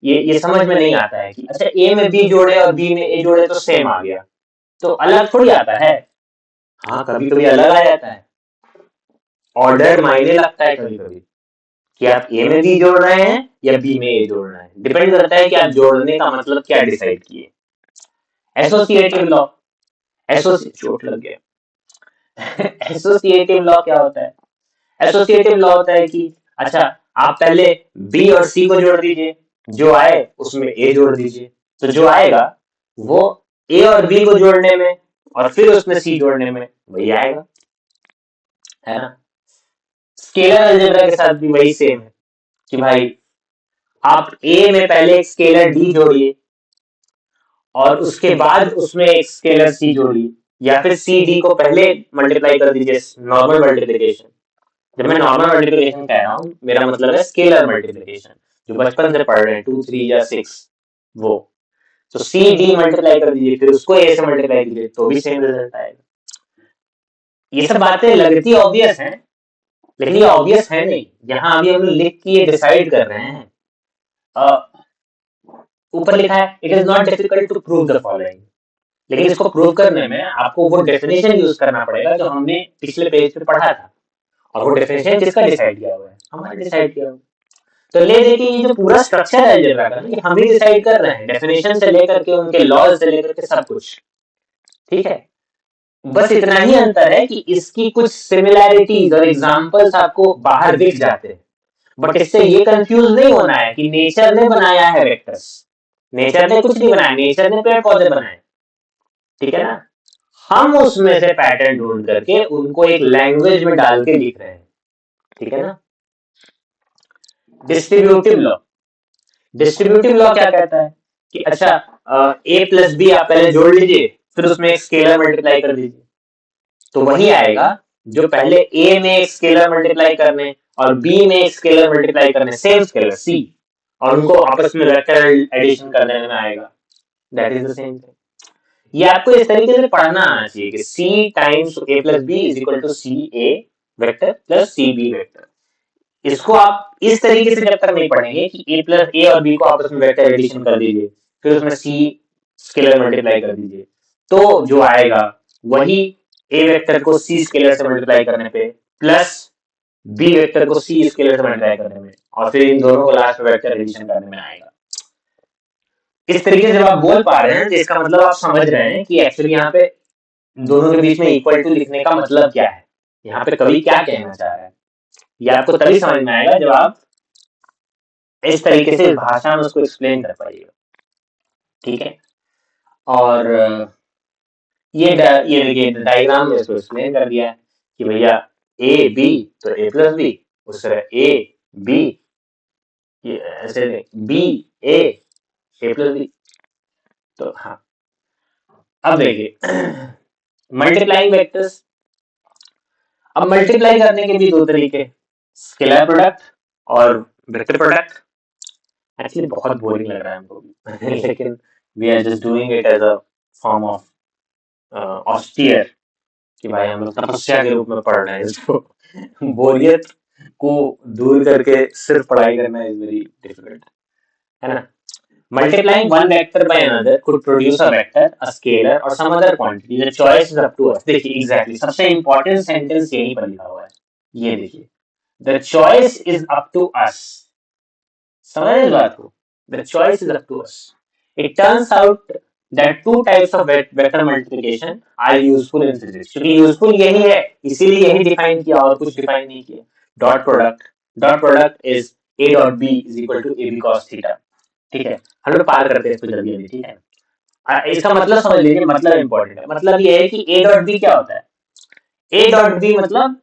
ये समझ में नहीं आता है कि अच्छा ए में बी जोड़े और बी में ए जोड़े तो सेम आ गया, तो अलग थोड़ी आता है। हाँ कभी कभी अलग आ जाता है, ऑर्डर मायने लगता है कभी कभी कि आप ए में बी जोड़ रहे हैं या बी में ए जोड़ रहे हैं, डिपेंड करता है कि आप जोड़ने का मतलब क्या डिसाइड किए। एसोसिएटिव लॉ, चोट लग गया एसोसिएटिव लॉ क्या होता है, एसोसिएटिव लॉ होता है कि अच्छा आप पहले बी और सी को जोड़ दीजिए, जो आए उसमें ए जोड़ दीजिए, तो जो आएगा वो ए और बी को जोड़ने में और फिर उसमें सी जोड़ने में वही आएगा, है ना। स्केलर अलजेब्रा के साथ भी वही सेम है कि भाई आप ए में पहले एक स्केलर डी जोड़िए और उसके बाद उसमें एक स्केलर सी जोड़िए, या फिर सी डी को पहले मल्टीप्लाई कर दीजिए, नॉर्मल मल्टीप्लिकेशन। जब मैं नॉर्मल मल्टीप्लिकेशन कह रहा हूँ मेरा मतलब है स्केलर मल्टीप्लिकेशन, जो बचपन से पढ़ रहे हैं 2 3 या 6 वो, तो सी डी मल्टीप्लाई कर दीजिए फिर उसको ए से मल्टीप्लाई कीजिए तो भी सेम रिजल्ट आएगा। ये सब बातें लगती ऑब्वियस हैं, लेकिन ये ऑब्वियस है नहीं, यहाँ अभी हम लोग लिख के डिसाइड कर रहे हैं। ऊपर लिखा है it is not difficult to prove the following, लेकिन इसको प्रूव करने में आपको वो डेफिनेशन यूज करना पड़ेगा जो हमने पिछले पेज पे पढ़ा था, और वो डिफरेंशियल किसका डिसाइड किया हुआ है? हमारा डिसाइड किया हुआ है। तो ले देखिए ये जो पूरा स्ट्रक्चर है अलजेब्रा का, ये हम ही डिसाइड कर रहे हैं, डेफिनेशन से लेकर के उनके लॉज से लेकर के सब कुछ, ठीक है। बस इतना ही अंतर है कि इसकी कुछ सिमिलैरिटीज और एग्जांपल्स आपको बाहर दिख जाते हैं, बट इससे ये कंफ्यूज नहीं होना है कि नेचर ने बनाया है वेक्टर्स। नेचर ने कुछ नहीं बनाया, नेचर ने पेड़ पौधे बनाए, ठीक है ना। हम उसमें से पैटर्न ढूंढ करके उनको एक लैंग्वेज में डाल के लिख रहे हैं, ठीक है ना। डिस्ट्रीब्यूटिव लॉ, डिस्ट्रीब्यूटिव लॉ क्या कहता है कि अच्छा a प्लस बी आप पहले जोड़ लीजिए, फिर उसमें एक स्केलर मल्टीप्लाई कर दीजिए, तो वही आएगा जो पहले a में एक स्केलर मल्टीप्लाई करने और b में एक स्केलर मल्टीप्लाई करने, सेम स्केलर c, और उनको आपस में वेक्टर एडिशन करने में आएगा, that is the same thing. ये आपको इस तरीके से पढ़ना आना चाहिए कि c times a plus b is equal to c a vector plus c b vector. इसको आप इस तरीके से जब तक नहीं पढ़ेंगे कि a प्लस a और b को आपस में वेक्टर एडिशन कर दीजिए, फिर उसमें c स्केलर मल्टीप्लाई कर दीजिए, तो जो आएगा वही a वेक्टर को c स्केलर से मल्टीप्लाई करने पे प्लस b वेक्टर को c स्केलर से मल्टीप्लाई करने में, और फिर इन दोनों को लास्ट में वेक्टर एडिशन करने में आएगा। इस तरीके से जब आप बोल पा रहे हैं तो इसका मतलब आप समझ रहे हैं कि एक्चुअली यहाँ पे दोनों के बीच में इक्वल टू लिखने का मतलब क्या है, यहाँ पे कवि क्या कहना चाह रहा है, ये आपको तभी समझ में आएगा जब आप इस तरीके से भाषा में उसको एक्सप्लेन कर पाइएगा, ठीक है। और ये देखिए डायग्राम में इसको एक्सप्लेन कर दिया है कि भैया ए बी तो ए प्लस बी, उस तरह ए बी ऐसे बी ए प्लस बी। तो हाँ अब देखिए मल्टीप्लाइंग वेक्टर्स, अब मल्टीप्लाई करने के भी दो तरीके, स्केलर प्रोडक्ट और वेक्टर प्रोडक्ट। एक्चुअली बहुत बोरिंग लग रहा है हमको लेकिन we are just doing it as a form of austere कि भाई हम लोग तपस्या के रूप में पढ़ रहे हैं इसको बोरियत को दूर करके सिर्फ पढ़ाई करना इज वेरी डिफिकल्ट, है ना। Multiplying one vector by another could produce a vector, a scalar, or some other quantity. The choice is up to us. देखिए exactly सबसे important sentence यहीं पर लिखा हुआ है, ये देखिए the choice is up to us। समझ रहे इस बात को? The choice is up to us. It turns out that two types of vector multiplication are useful in physics। क्योंकि useful यही है, इसीलिए यही डिफाइन किया और कुछ डिफाइन नहीं किया। Dot product is a dot b is equal to ab cos theta, ठीक है। हम लोग पार करते हैं इसको जल्दी जल्दी, ठीक है। इसका मतलब समझ लीजिए, मतलब इंपॉर्टेंट है। मतलब ये है कि a डॉट b क्या होता है, a डॉट b मतलब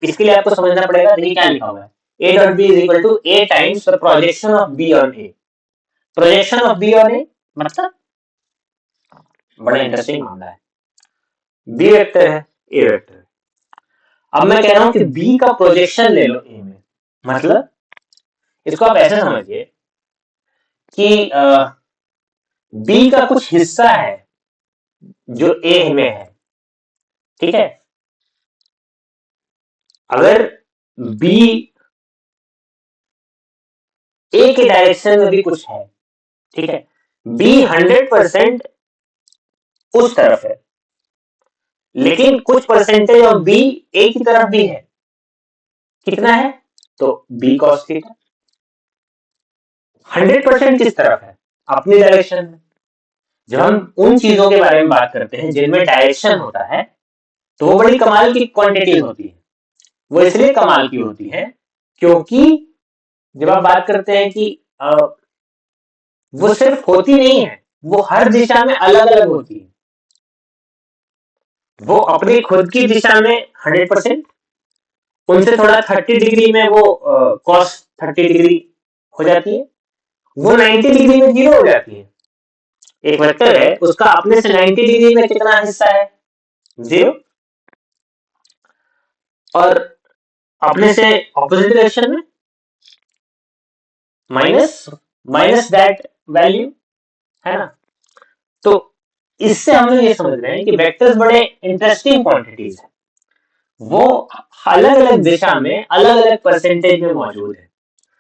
इसके लिए आपको समझना पड़ेगा, देखिए क्या लिखा हुआ है, a dot b is equal to a times the projection of b on a। Projection of b on a मतलब बड़ा इंटरेस्टिंग मामला है, b वेक्टर है a वेक्टर है, अब मैं कह रहा हूं कि b का प्रोजेक्शन ले लो a में, मतलब इसको आप ऐसे समझिए कि B का कुछ हिस्सा है जो A में है, ठीक है। अगर B A के डायरेक्शन में भी कुछ है, ठीक है, B 100% उस तरफ है, लेकिन कुछ परसेंटेज ऑफ B A की तरफ भी है, कितना है, तो B cos थीटा। 100% किस तरफ है, अपनी डायरेक्शन में। जब हम उन चीजों के बारे में बात करते हैं जिनमें डायरेक्शन होता है, तो वो बड़ी कमाल की क्वांटिटीज होती है। वो इसलिए कमाल की होती है क्योंकि जब आप बात करते हैं कि वो सिर्फ होती नहीं है, वो हर दिशा में अलग अलग होती है। वो अपनी खुद की दिशा में 100%, उनसे थोड़ा 30 डिग्री में वो cos 30 डिग्री हो जाती है, वो 90 डिग्री में 0 हो जाती है। एक वेक्टर है, उसका अपने से 90 डिग्री में कितना हिस्सा है, 0, और अपने से ऑपोजिट डायरेक्शन में माइनस दैट वैल्यू, है ना। तो इससे हम लोग ये समझ रहे हैं कि वेक्टर्स बड़े इंटरेस्टिंग क्वांटिटीज हैं, वो अलग अलग दिशा में अलग अलग परसेंटेज में मौजूद है।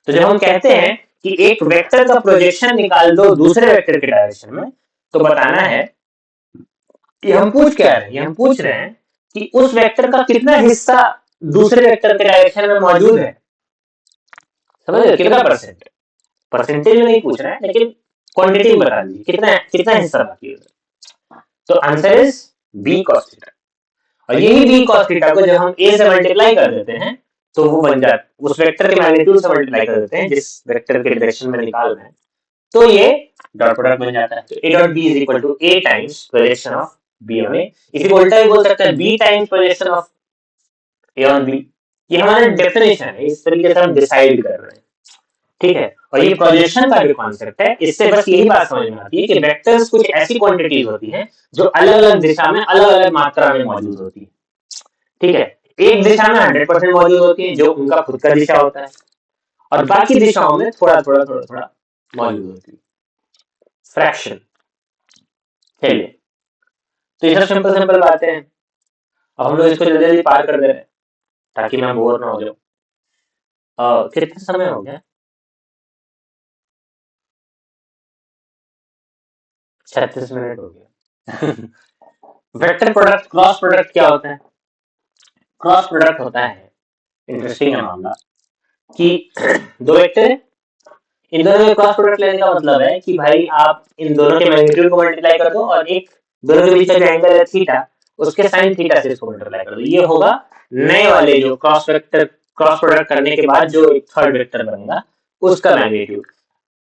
तो जब हम कहते हैं कि एक वेक्टर का प्रोजेक्शन निकाल दो दूसरे वेक्टर के डायरेक्शन में, तो बताना है कि हम पूछ क्या रहे हैं, हम पूछ रहे हैं कि उस वेक्टर का कितना हिस्सा दूसरे वेक्टर के डायरेक्शन में मौजूद है। समझ रहे हो? कितना परसेंट, परसेंटेज में नहीं पूछ रहा है, लेकिन क्वांटिटी में बता दीजिए कितना कितना हिस्सा बाकी है। तो answer is b cos theta. और यही बी कॉस थीटा को जब हम ए से मल्टीप्लाई कर देते हैं तो वो बन जाता, उस वेक्टर के मैग्नीट्यूड से मल्टीप्लाई कर देते हैं जिस वेक्टर के डायरेक्शन में निकाल रहे हैं, तो ये डॉट प्रोडक्ट बन जाता है। तो A dot B is equal to A times projection of B on A. इसी को उल्टा भी बोल सकते हैं, B times projection of A on B. ये हमारा डेफिनेशन है, इस तरीके से हम डिसाइड कर रहे हैं, ठीक है। और ये प्रोजेक्शन का जो कॉन्सेप्ट है, इससे बस यही बात समझ में आती है कि वेक्टर्स कुछ ऐसी क्वांटिटीज होती हैं जो अलग अलग दिशा में अलग अलग मात्रा में मौजूद होती है, ठीक है। एक दिशा में 100% मौजूद होती है जो उनका खुद का दिशा होता है, और बाकी दिशाओं में थोड़ा थोड़ा थोड़ा थोड़ा मौजूद होती है, फ्रैक्शन। चलिए, तो ये सब सिंपल सिंपल बातें हैं। अब हम लोग इसको जल्दी जल्दी पार कर दे रहे हैं ताकि मैं बोर ना हो जाऊं। कितना समय हो गया? 36 मिनट हो गया। वेक्टर प्रोडक्ट क्रॉस प्रोडक्ट क्या होता है? क्रॉस प्रोडक्ट होता है, इंटरेस्टिंग है मामला, कि दो वेक्टर है, इन दोनों में क्रॉस प्रोडक्ट लेने का मतलब है कि भाई आप इन दोनों के मैग्नीट्यूड को मल्टीप्लाई कर दो और एक दोनों के बीच का जो एंगल है थीटा, उसके साइन थीटा से इसको मल्टीप्लाई कर दो। ये होगा नए वाले जो क्रॉस वेक्टर, क्रॉस प्रोडक्ट करने के बाद जो एक थर्ड वेक्टर बनेगा उसका मैग्नीट्यूड।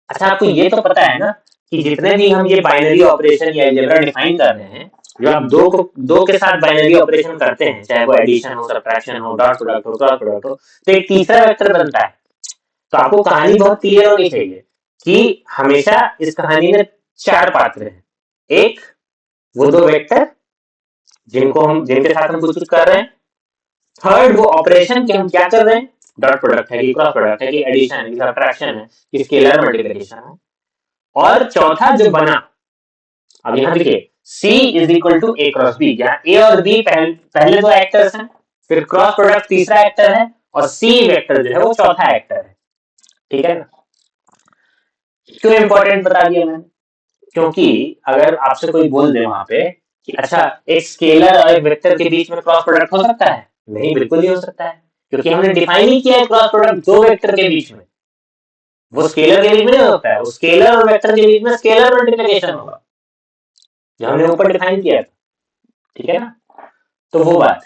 अच्छा, आपको ये तो पता है ना कि जितने भी हम ये बाइनरी ऑपरेशन या अलजेब्रा डिफाइन कर रहे हैं, जो आप दो के साथ बाइनरी ऑपरेशन करते हैं, चाहे वो एडिशन हो, सब्ट्रैक्शन हो, डॉट प्रोडक्ट हो, क्रॉस प्रोडक्ट हो, तो एक तीसरा वेक्टर बनता है। तो आपको कहानी बहुत क्लियर होनी चाहिए कि हमेशा इस कहानी में चार पात्र हैं। एक, वो दो वेक्टर जिनके साथ हम कुछ कर रहे हैं। थर्ड, वो ऑपरेशन कि हम क्या कर रहे हैं, डॉट प्रोडक्ट है कि क्रॉस प्रोडक्ट है कि एडिशन है कि सब्ट्रैक्शन है कि स्केलर मल्टीप्लिकेशन है। और चौथा जो बना, अब यहाँ देखिए C is equal to a cross b, यहाँ ए और बी पहले दो एक्टर्स हैं, फिर क्रॉस प्रोडक्ट तीसरा एक्टर है, और C वेक्टर जो है वो चौथा एक्टर है, ठीक है ना। क्यों इंपॉर्टेंट बता दिया मैंने? क्योंकि अगर आपसे कोई बोल दे वहां पे कि अच्छा एक स्केलर और एक वेक्टर के बीच में क्रॉस प्रोडक्ट हो सकता है, नहीं, बिल्कुल नहीं हो सकता है, क्योंकि हमने डिफाइन ही किया है क्रॉस प्रोडक्ट दो वेक्टर के बीच में, वो स्केलर के बीच में नहीं होता है, वो स्केलर और वेक्टर के बीच में स्केलर मल्टीप्लिकेशन होगा जो हमने ऊपर डिफाइन किया था, ठीक है ना। तो वो बात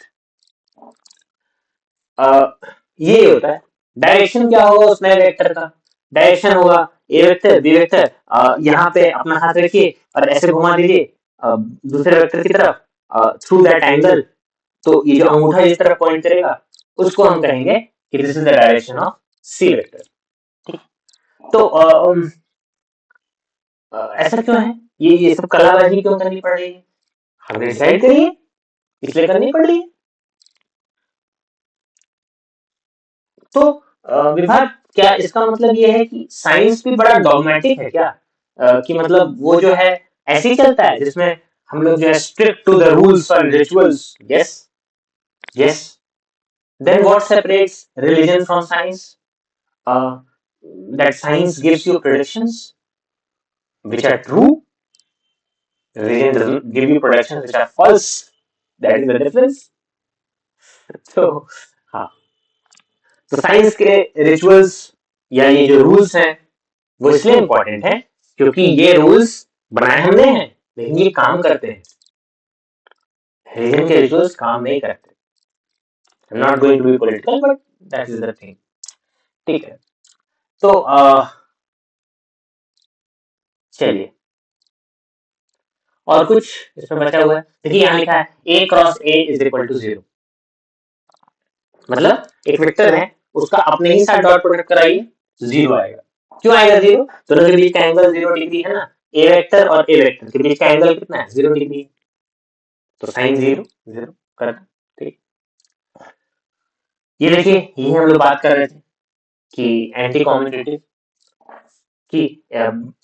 ये होता है। डायरेक्शन क्या होगा उस नए वेक्टर का? डायरेक्शन होगा ए वेक्टर बी वेक्टर, यहाँ पे अपना हाथ रखिए और ऐसे घुमा दीजिए दूसरे वेक्टर की तरफ थ्रू दैट एंगल। तो ये जो अंगूठा जिस तरफ पॉइंट करेगा उसको हम कहेंगे कि this is the direction of c vector, ठीक। तो ऐसा क्यों है, ये सब कलाबाजी क्यों करनी पड़ रही है? हमने डिसाइड करी है इसलिए करनी पड़ रही है। तो विभाग, क्या इसका मतलब ये है कि साइंस भी बड़ा डॉगमेटिक है क्या? कि मतलब वो जो है ऐसे ही चलता है जिसमें हम लोग जो है स्ट्रिक्ट टू द रूल्स और rituals? Yes, yes. Then what separates religion from science? That science gives you predictions which are true, religion doesn't give you predictions which are false. That is the difference. तो हाँ, तो science के rituals या ये जो rules हैं वो इसलिए इंपॉर्टेंट है क्योंकि ये रूल्स बनाए हमने हैं, लेकिन ये काम करते हैं। रिलीजन के रिचुअल्स काम नहीं करते। I'm not going to be political, but that is the thing. ठीक है, तो चलिए और कुछ इसमें बचा हुआ है। देखिए यहाँ लिखा है a cross a is equal to 0, मतलब एक वेक्टर है उसका अपने ही साथ डॉट प्रोडक्ट कराइए, 0 आएगा। क्यों आएगा 0? दोनों के बीच का एंगल 0 डिग्री है ना, ए वेक्टर और ए वेक्टर के बीच का एंगल कितना है? 0 डिग्री। तो साइन 0 0 कर, ठीक। ये देखिए, ये हम लोग बात कर रहे थे कि एंटी कॉम्यूटेटिव, कि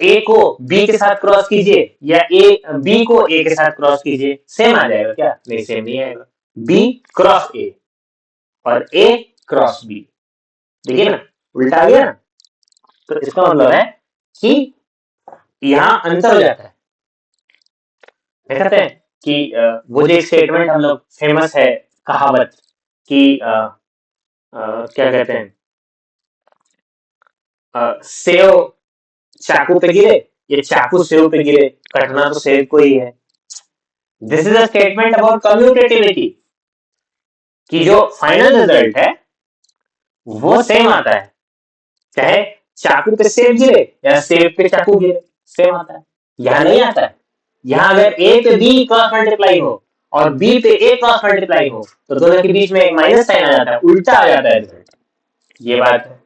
ए को बी के साथ क्रॉस कीजिए या ए बी को ए के साथ क्रॉस कीजिए, सेम आ जाएगा क्या? नहीं, सेम नहीं आएगा। बी क्रॉस ए और ए क्रॉस बी, देखिए ना, उल्टा आ गया ना। तो इसका मतलब है कि यहाँ अंतर हो जाता है। देख सकते हैं कि वो जो स्टेटमेंट हम लोग फेमस है कहावत कि क्या कहते हैं, सेव चाकू पे गिरे, ये चाकू सेव पे गिरे, कटना तो सेव को ही है। This is a statement about commutativity, कि जो फाइनल रिजल्ट है वो सेम आता है, चाहे चाकू पे सेब गिरे या सेब पे चाकू गिरे, सेम आता है। यहाँ नहीं आता है। यहाँ अगर ए पे बी क्रॉस मल्टीप्लाई हो और बी पे ए क्रॉस मल्टीप्लाई हो तो दोनों के बीच में एक माइनस साइन आ जाता है, उल्टा आ जाता है रिजल्ट। ये बात है।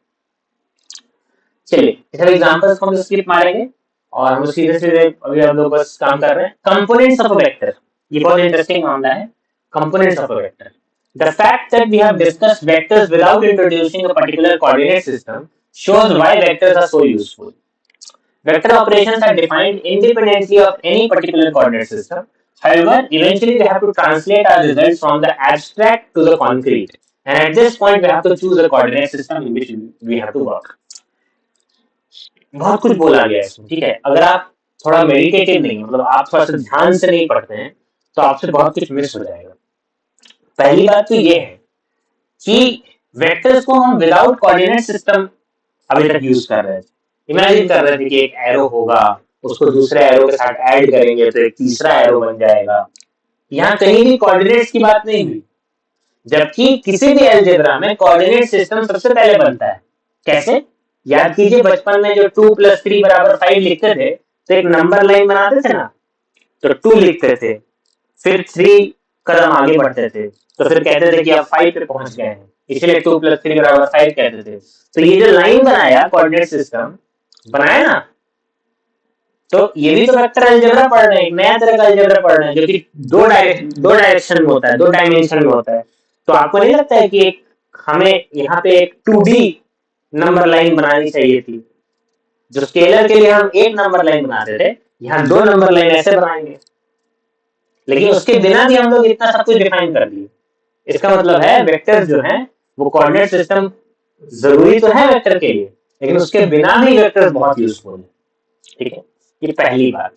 चलिए इस एग्जांपल्स को हम स्किप मारेंगे और हम सीधे सीधे अभी हम लोग बस काम कर रहे हैं कंपोनेंट्स ऑफ अ वेक्टर। ये बहुत इंटरेस्टिंग मामला है, components of a vector. The fact that we have discussed vectors without introducing a particular coordinate system shows why vectors are so useful. Vector operations are defined independently of any particular coordinate system. However, eventually we have to translate our results from the abstract to the concrete. And at this point, we have to choose a coordinate system in which we have to work. बहुत कुछ बोला गया है इसमें, ठीक है। अगर आप थोड़ा मेडिटेटिव नहीं, मतलब आप थोड़ा सा ध्यान से नहीं पढ़ते हैं तो आपसे बहुत कुछ मिस हो जाएगा। पहली बात तो ये है कि वेक्टर्स को हम विदाउट कोऑर्डिनेट सिस्टम अभी तक यूज कर रहे थे। इमेजिन कर रहे थे कि एक एरो होगा, उसको दूसरे एरो के साथ ऐड करेंगे तो एक तीसरा एरो बन जाएगा। यहाँ कहीं भी कोऑर्डिनेट्स की बात नहीं हुई, जबकि किसी भी अलजेब्रा में कोऑर्डिनेट सिस्टम सबसे पहले बनता है। कैसे? याद कीजिए बचपन में जो 2 + 3 = 5 लिखते थे तो एक नंबर लाइन बनाते थे ना, तो 2 लिखते थे, फिर 3 कदम आगे बढ़ते थे, तो फिर कहते थे कि अब 5 पे पहुंच गए हैं, इसलिए 2 + 3 = 5 कहते थे। तो ये जो लाइन बनाया कोऑर्डिनेट सिस्टम बनाया ना, तो ये भी तो वेक्टर अलजेब्रा पढ़ रहे हैं, एक नया तरह का अलजेब्रा पढ़ रहे हैं जो कि दो डायरेक्शन में होता है, 2 डायमेंशन में होता है। तो आपको नहीं लगता है कि एक हमें यहाँ पे एक 2D नंबर लाइन बनानी चाहिए थी? जो स्केलर के लिए हम एक नंबर लाइन बनाते थे, यहाँ 2 नंबर लाइन ऐसे बनाएंगे। लेकिन उसके बिना भी हम लोग इतना सब कुछ डिफाइन कर दिए। इसका मतलब है वेक्टर्स जो हैं वो कोऑर्डिनेट सिस्टम जरूरी तो है वेक्टर के लिए, लेकिन उसके बिना भी वेक्टर्स बहुत यूजफुल है। ठीक है, ये पहली बात।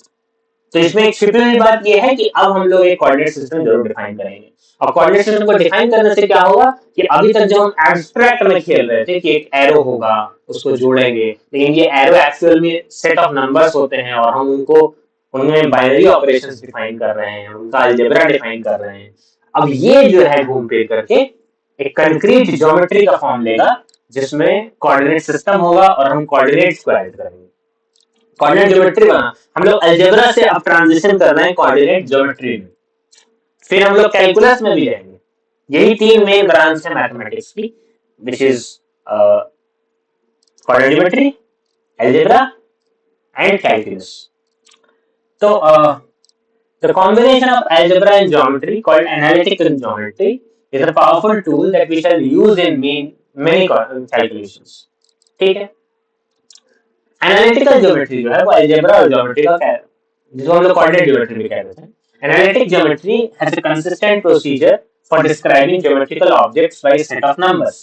तो इसमें एक छिपी हुई बात ये है कि अब हम लोग एक कोऑर्डिनेट सिस्टम जरूर डिफाइन करेंगे। और कोऑर्डिनेट सिस्टम को डिफाइन करने से क्या होगा कि अभी तक जो हम एब्स्ट्रैक्ट में खेल रहे थे कि एक एरो होगा, उसको जोड़ेंगे, लेकिन ये एरो एक्चुअल में सेट ऑफ नंबर्स होते हैं और हम उनको उनमें बाइनरी ऑपरेशंस डिफाइन कर रहे हैं, उनका अलजेब्रा डिफाइन कर रहे हैं। अब ये जो है घूम फिर करके एक कंक्रीट ज्योमेट्री का फॉर्म लेगा जिसमें कोऑर्डिनेट सिस्टम होगा और हम कोऑर्डिनेट्स को ऐड करेंगे। कोऑर्डिनेट ज्योमेट्री बना, हम लोग अलजेब्रा से अब ट्रांजिशन कर रहे हैं कोऑर्डिनेट ज्योमेट्री में, फिर हम लोग कैलकुलस में भी जाएंगे। यही 3 मेन ब्रांच है मैथमेटिक्स की, which is coordinate geometry, algebra and calculus. तो the combination of algebra and geometry, called analytic geometry, is a powerful tool that we shall use in many calculations. ठीक है, analytical geometry जो है वो algebra और geometry का है, जिसको हम लोग कोऑर्डिनेट ज्योमेट्री भी कहते हैं। Analytic geometry has a consistent procedure for describing geometrical objects by set of numbers.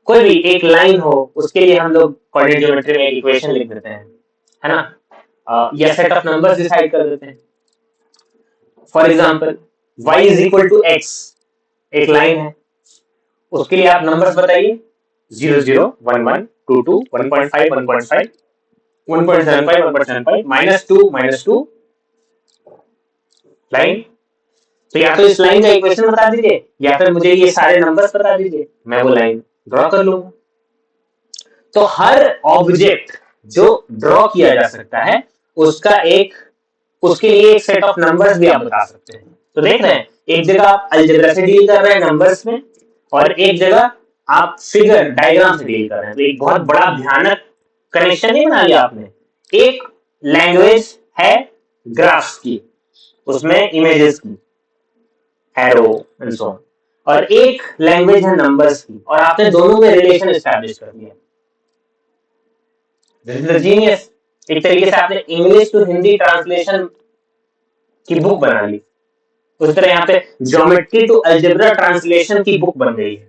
कोई भी एक लाइन हो उसके लिए हम लोग कोऑर्डिनेट ज्योमेट्री में एक इक्वेशन लिख देते हैं, है ना, या सेट ऑफ नंबर्स डिसाइड कर देते हैं। फॉर एग्जांपल y = x एक लाइन है, उसके लिए आप नंबर्स बताइए 0 0 1 1 2 2 1.5 1.5 1.75 1.75 -2 -2 लाइन। तो या तो इस लाइन का इक्वेशन बता दीजिए या फिर मुझे ये सारे नंबर्स बता दीजिए, मैं वो लाइन ड्रॉ कर लूंगा। तो हर ऑब्जेक्ट जो ड्रॉ किया जा सकता है उसके लिए एक सेट ऑफ नंबर्स भी आप बता सकते हैं। तो देख रहे हैं, एक जगह आप अलजेब्रा से डील कर रहे हैं नंबर्स में, और एक जगह आप फिगर डायग्राम से डील कर रहे हैं। तो एक बहुत बड़ा भयानक कनेक्शन नहीं बना लिया आपने। एक लैंग्वेज है ग्राफ्स की, उसमें इमेजेस की, एरो एंड सो ऑन, और एक लैंग्वेज है नंबर्स की, और आपने दोनों में रिलेशन एस्टैब्लिश कर दिया। This is the genius. एक तरीके से आपने इंग्लिश टू हिंदी ट्रांसलेशन की बुक बना ली, उस तरह यहाँ पे ज्योमेट्री टू अलजेब्रा ट्रांसलेशन की बुक बन गई है।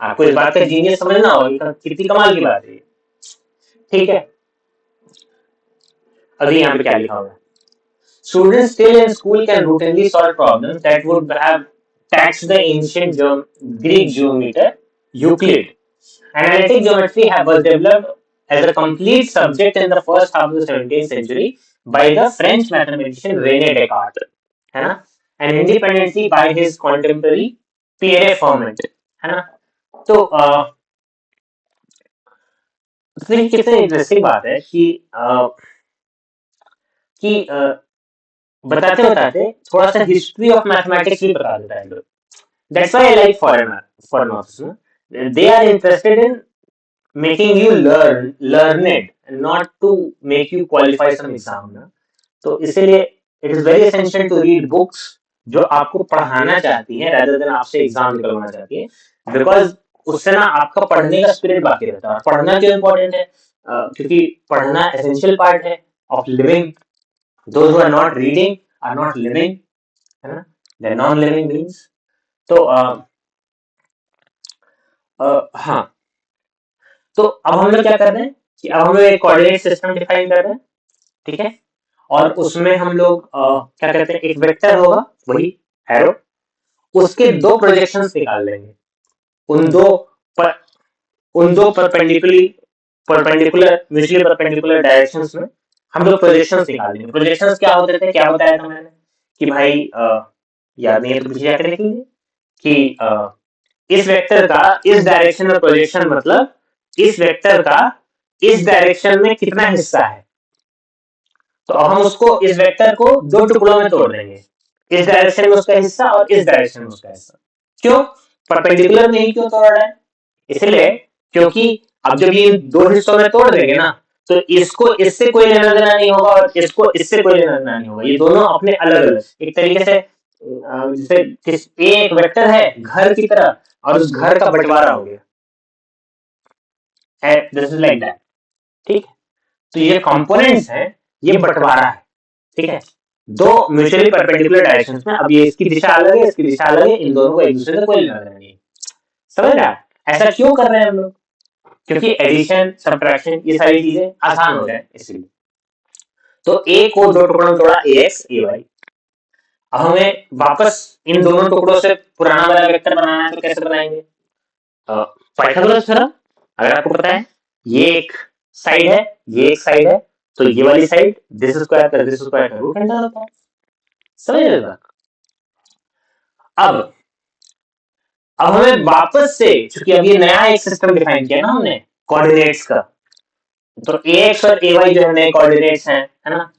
आपको इस बात का जीनियस समझना होगा, कितनी कमाल की बात है। ठीक है, अभी यहाँ पे क्या लिखा हुआ है, students still in school can routinely solve problems that would have taxed the ancient Greek geometer Euclid. Analytic geometry was developed as a complete subject in the first half of the 17th century by the French mathematician René Descartes, है ना, and independently by his contemporary Pierre Fermat, है ना. तो कितनी interesting बात है कि बताते बताते थोड़ा सा हिस्ट्री ऑफ मैथमेटिक्स भी बता देता है लोग. That's why I like foreigners. They are interested in making you learned, not to make you qualify some exam ना. तो इसीलिए it is very essential to read books जो आपको पढ़ाना चाहती है rather than आपसे एग्जाम निकलवाना चाहती है, बिकॉज उससे ना आपका पढ़ने का स्पिरिट बाकी रहता है. पढ़ना क्यों इम्पोर्टेंट है? क्योंकि पढ़ना एसेंशियल पार्ट है of living. Those who are not reading are not living, है ना, they are non-living beings. तो हाँ, तो अब हम लोग क्या कर रहे हैं कि अब हम लोग एक कोऑर्डिनेट सिस्टम डिफाइन कर रहे हैं, ठीक है, और उसमें हम लोग क्या करते हैं, एक वेक्टर होगा वही एरो, उसके दो प्रोजेक्शंस निकाल लेंगे. उन दो परपेंडिकुलर म्यूचुअली परपेंडिकुलर डायरेक्शंस में हम लोग प्रोजेक्शंस निकाल लेंगे. प्रोजेक्शंस क्या होते थे, क्या बताया था मैंने कि भाई याद नहीं है तो पीछे जाकर देख लीजिए कि इस वेक्टर का इस डायरेक्शन में प्रोजेक्शन मतलब इस वेक्टर का इस डायरेक्शन में कितना हिस्सा है. तो हम उसको इस वेक्टर को दो टुकड़ों में तोड़ देंगे, इस डायरेक्शन में उसका हिस्सा और इस डायरेक्शन में उसका हिस्सा. क्यों परपेंडिकुलर में ही क्यों तोड़ रहा है? इसलिए क्योंकि अब जब ये दो हिस्सों में तोड़ देंगे ना, तो इसको इससे कोई लेना देना नहीं होगा और इसको इससे कोई लेना देना नहीं होगा. ये दोनों अपने अलग अलग एक तरीके से जैसे एक वेक्टर है घर की तरह और उस घर का बंटवारा हो गया. दिस इज लाइक दैट, ठीक है. तो ये कंपोनेंट्स हैं, ये बंटवारा है, ठीक है, दो म्यूचुअली परपेंडिकुलर डायरेक्शंस में. अब ये इसकी दिशा अलग है, इसकी दिशा अलग है, इन दोनों को एक दूसरे से कोई लेना देना नहीं. समझ रहा है? ऐसा क्यों कर रहे हैं हम लोग? क्योंकि एडिशन सब्ट्रैक्शन ये सारी चीजें आसान हो जाए इसलिए. तो ए को दो टुकड़ों में तोड़ा, ए एक्स ए वाई. अब हमें वापस इन दोनों टुकड़ों से पुराना वाला वेक्टर बनाना है, तो कैसे बनाएंगे? पाइथागोरस थ्योरम अगर आपको पता है, ये एक साइड है, ये एक साइड है, तो ये वाली साइड दिस स्क्वायर का दिस स्क्वायर का रूट अंडर होता है. समझ रहे हो? अब हमें वापस से, क्योंकि अब ये नया एक सिस्टम डिफाइन किया ना हमने कोऑर्डिनेट्स का, तो ax और ay जो है नए कोऑर्डिनेट्स हैं, है ना.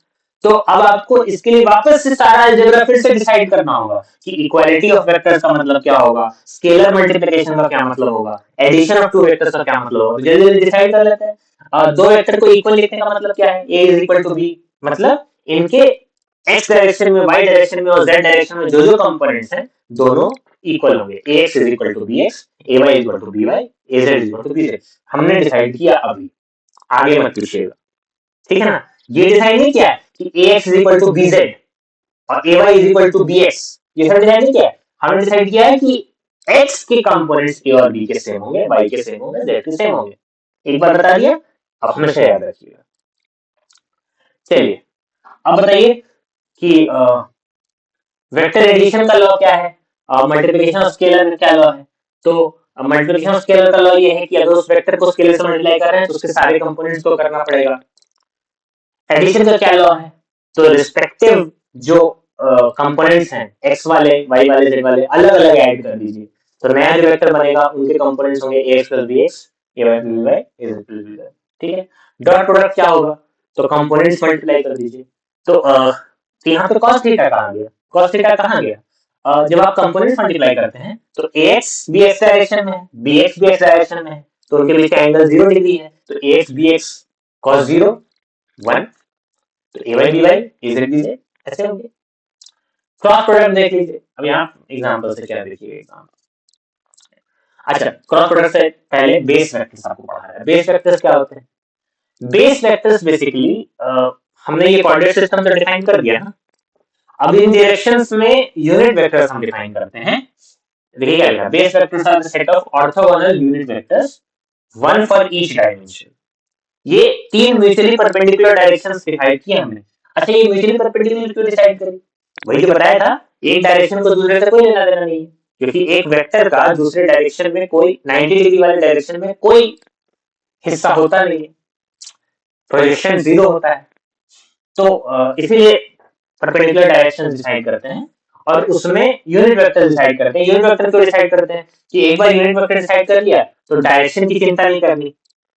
तो अब आपको इसके लिए वापस से सारा अलजेब्रा फिर से डिसाइड करना होगा कि इक्वालिटी ऑफ वेक्टर्स का मतलब क्या होगा, स्केलर मल्टीप्लिकेशन का क्या मतलब होगा, एडिशन ऑफ टू वेक्टर्स का क्या मतलब होगा. जल्दी जल्दी डिसाइड कर लेते हैं. दो वेक्टर को इक्वल लिखने का मतलब क्या है, a is equal to b, मतलब इनके x डायरेक्शन में, y डायरेक्शन में और z डायरेक्शन में जो जो कंपोनेंट्स हैं दोनों इक्वल होंगे. ax is equal to bx, ay is equal to by, az is equal to bz. हमने डिसाइड किया, अभी आगे मत पूछिएगा, ठीक है ना. ये डिसाइड नहीं किया कि ax is equal to bz और ay is equal to bx, ये सब डिसाइड नहीं किया. हमने डिसाइड किया है कि x के कंपोनेंट्स a और b के सेम होंगे, y के सेम होंगे, z के सेम होंगे. एक बार बता दिया, अब हमेशा याद रखिएगा. चलिए अब बताइए कि वेक्टर एडिशन का लॉ क्या है, मल्टीप्लिकेशन ऑफ स्केलर का क्या लॉ है. तो मल्टीप्लिकेशन ऑफ स्केलर का लॉ ये है कि अगर उस वेक्टर को स्केलर से मल्टीप्लाई कर रहे हैं तो उसके सारे कंपोनेंट्स को करना पड़ेगा. एडिशन का क्या लॉ है, तो रिस्पेक्टिव जो कंपोनेंट्स हैं x वाले, y वाले, z वाले अलग अलग ऐड कर दीजिए. तो नया जो वेक्टर बनेगा उनके कंपोनेंट्स होंगे ax plus bx, ay plus by, az plus by, ठीक है. डॉट प्रोडक्ट क्या होगा, तो कंपोनेंट्स मल्टीप्लाई कर दीजिए. तो यहाँ पे cos थीटा कहाँ गया, cos थीटा कहाँ गया? जब आप कंपोनेंट्स मल्टीप्लाई करते हैं तो ax भी x डायरेक्शन में है, bx भी x डायरेक्शन में है, तो उनके बीच का एंगल 0 डिग्री है. तो ax bx cos 0 1, तो ay by az bz ऐसे होंगे. क्रॉस प्रोडक्ट देख लीजिए. अब यहाँ एग्जांपल से क्या देखिए एग्जांपल. अच्छा, क्रॉस प्रोडक्ट से पहले बेस वेक्टर्स आपको पढ़ा है. बेस वेक्टर्स क्या होते हैं? बेस वेक्टर्स बेसिकली हमने ये कोऑर्डिनेट सिस्टम तो डिफाइन कर दिया ना. अब इन डायरेक्शंस में यूनिट वेक्टर्स हम डिफाइन करते हैं. देखिए क्या लिखा, base vectors are the set of orthogonal unit vectors, one for each dimension. ये तीन म्यूचुअली परपेंडिकुलर डायरेक्शंस डिफाइन किए हमने. अच्छा, ये म्यूचुअली परपेंडिकुलर क्यों डिसाइड करी? वही जो बताया था, एक डायरेक्शन को दूसरे से कोई लेना देना नहीं है. क्योंकि एक वेक्टर का दूसरे डायरेक्शन में कोई 90 डिग्री वाले डायरेक्शन में कोई हिस्सा होता नहीं है, प्रोजेक्शन 0 होता है। तो इसीलिए परपेंडिकुलर डायरेक्शन डिसाइड करते हैं और उसमें यूनिट वेक्टर डिसाइड करते हैं। यूनिट वेक्टर क्यों डिसाइड करते हैं कि एक बार यूनिट वेक्टर डिसाइड कर लिया तो डायरेक्शन की चिंता नहीं करनी,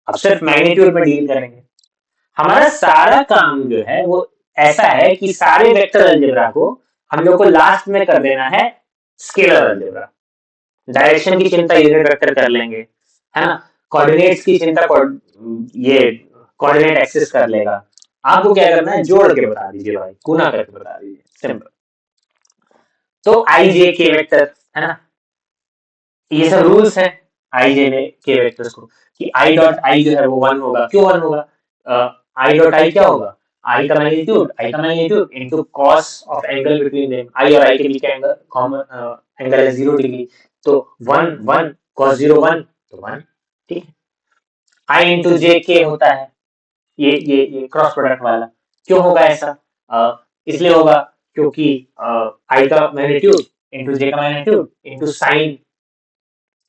अब सिर्फ मैग्नीट्यूड में डील करेंगे। हमारा सारा काम जो है वो ऐसा है कि सारे वेक्टर अलजेब्रा को हम लोग को लास्ट में कर देना है स्केलर अलजेब्रा। डायरेक्शन की चिंता यूनिट वेक्टर कर लेंगे, है ना, कोऑर्डिनेट्स की चिंता ये कोऑर्डिनेट एक्सेस कर लेगा। आपको क्या करना है, जोड़ के बता दीजिए भाई, गुना करके बता दीजिए, सिंपल। तो आई जे के वेक्टर, है ना, ये सब रूल्स हैं आई जे के वेक्टर्स को कि आई डॉट आई जो है वो 1 होगा। क्यों 1 होगा? आई डॉट आई क्या होगा, आई का magnitude into cos of angle between them. I और आई के बीच का एंगल कॉमन एंगल है 0 डिग्री, तो 1 1 cos 0 1 तो 1, ठीक है। आई इंटू जे के होता है ये क्रॉस प्रोडक्ट वाला। क्यों होगा ऐसा? इसलिए होगा क्योंकि आई का मैग्नीट्यूड इंटू जे का मैग्नीट्यूड इंटू साइन